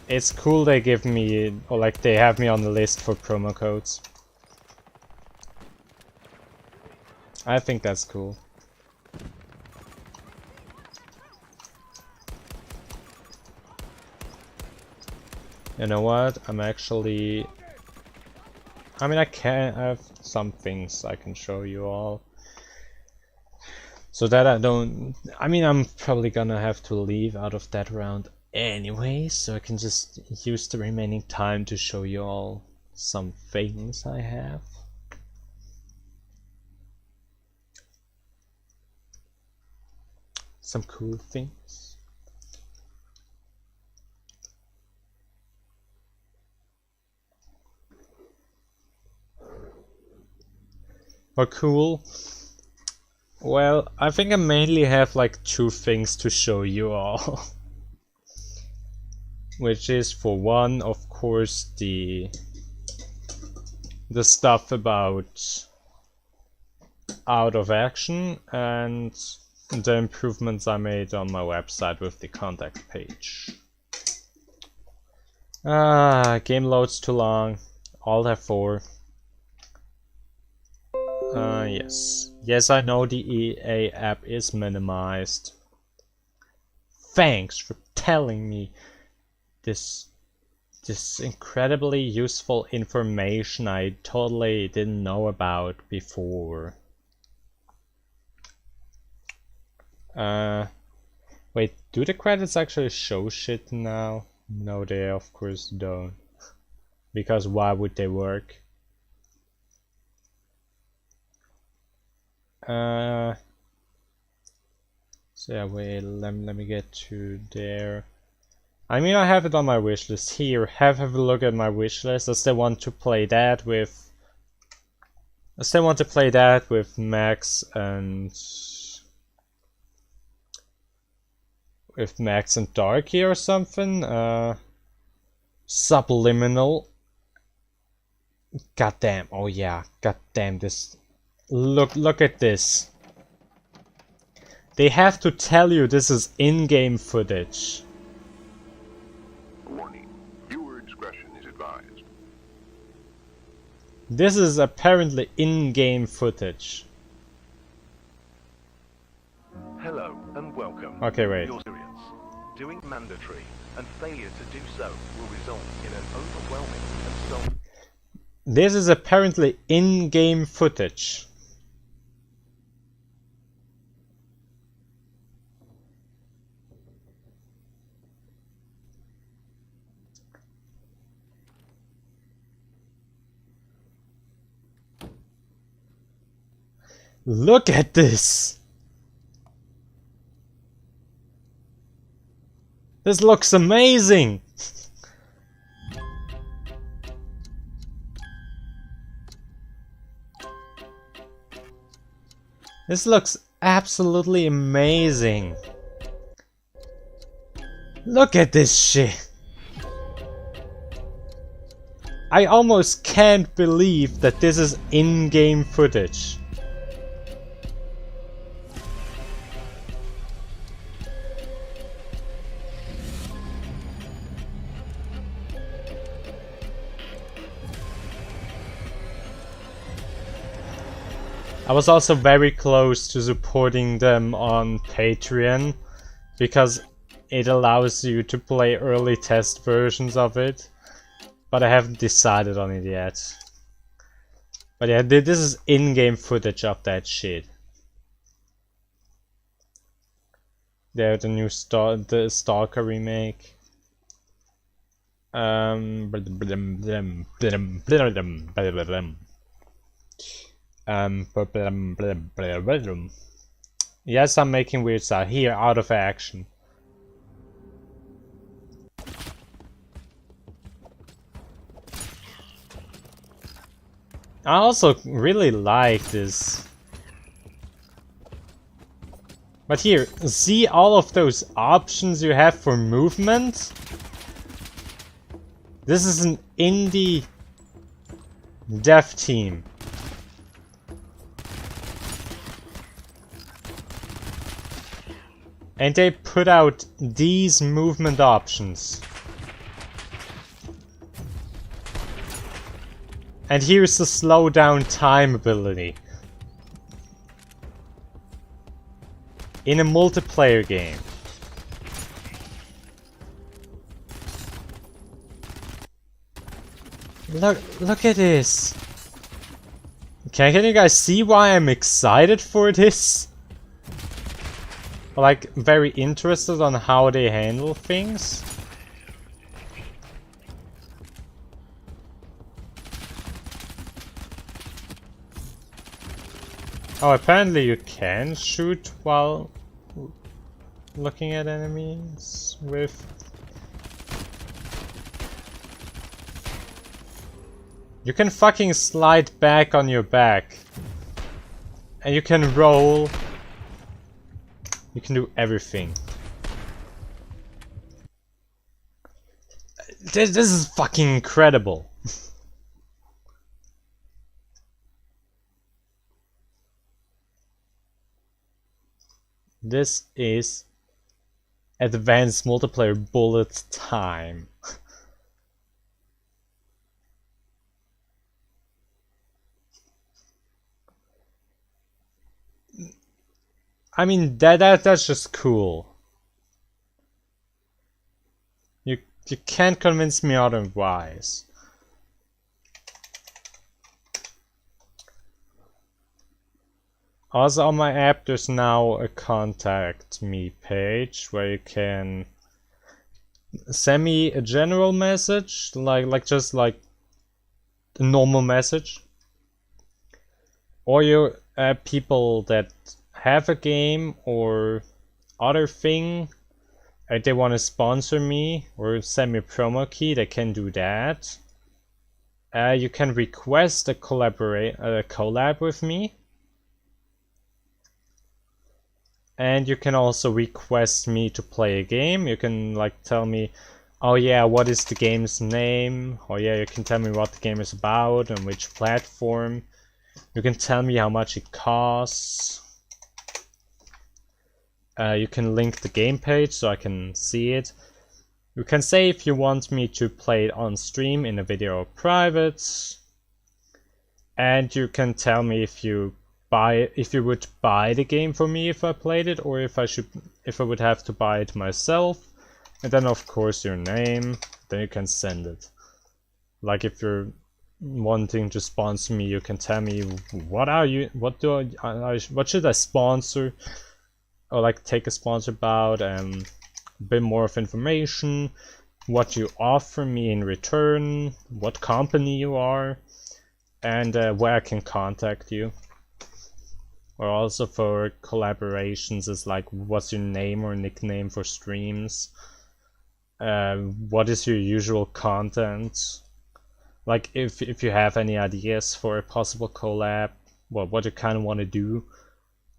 S2: it's cool they give me, or like they have me on the list for promo codes. I think that's cool. You know what? I'm actually... I mean, I have some things I can show you all. So that I don't... I mean, I'm probably gonna have to leave out of that round anyway, so I can just use the remaining time to show you all some things I have. Some cool things. What cool? Well, I think I mainly have like 2 things to show you all. Which is, for one, of course, the stuff about Out of Action and the improvements I made on my website with the contact page. Game loads too long. Alt F4. Yes. Yes, I know the EA app is minimized. Thanks for telling me this incredibly useful information I totally didn't know about before. Wait, do the credits actually show shit now? No, they of course don't. Because why would they work? So yeah, wait, let me get to there. I mean, I have it on my wish list here. Have a look at my wish list. I still want to play that with... Max and... with Max and Darky or something. Subliminal. Goddamn, oh yeah, goddamn this. Look at this. They have to tell you this is in-game footage.
S4: Warning. Viewer discretion is advised.
S2: This is apparently in-game footage.
S5: Hello and welcome.
S2: Okay, wait.
S5: Your experience. Doing mandatory and failure to do so will result in an overwhelming and self...
S2: This is apparently in-game footage. Look at this! This looks amazing! This looks absolutely amazing! Look at this shit! I almost can't believe that this is in-game footage. I was also very close to supporting them on Patreon, because it allows you to play early test versions of it, but I haven't decided on it yet. But yeah, this is in-game footage of that shit. There, the new the Stalker remake. Yes, I'm making weird stuff. Here, Out of Action. I also really like this. But here, see all of those options you have for movement? This is an indie dev team. And they put out these movement options. And here's the slow down time ability. In a multiplayer game. Look at this. Can you guys see why I'm excited for this? Like, very interested on how they handle things. Oh, apparently you can shoot while looking at enemies with... You can fucking slide back on your back. And you can roll. You can do everything. This is fucking incredible. This is advanced multiplayer bullet time. I mean that's just cool. You can't convince me otherwise. Also on my app there's now a contact me page where you can send me a general message, like just like a normal message. Or you people that have a game or other thing, they want to sponsor me or send me a promo key, they can do that. You can request a collab with me. And you can also request me to play a game. You can like tell me, oh yeah, what is the game's name? Oh yeah, you can tell me what the game is about and which platform. You can tell me how much it costs. You can link the game page so I can see it. You can say if you want me to play it on stream, in a video, or private. And you can tell me if you would buy the game for me if I played it, or if I would have to buy it myself. And then of course your name. Then you can send it. Like if you're wanting to sponsor me, you can tell me what should I sponsor, or like take a sponsor about, a bit more of information, what you offer me in return, what company you are, and where I can contact you. Or also for collaborations is like, what's your name or nickname for streams, what is your usual content, like if you have any ideas for a possible collab, what you kind of want to do.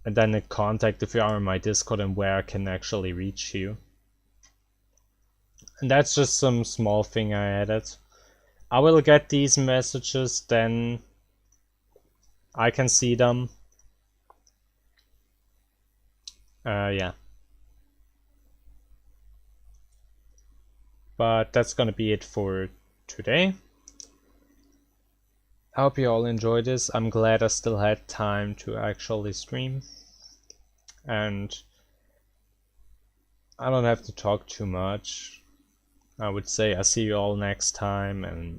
S2: And then a contact if you are in my Discord and where I can actually reach you. And that's just some small thing I added. I will get these messages, then I can see them. Yeah. But that's gonna be it for today. I hope you all enjoyed this. I'm glad I still had time to actually stream. And I don't have to talk too much. I would say I see you all next time, and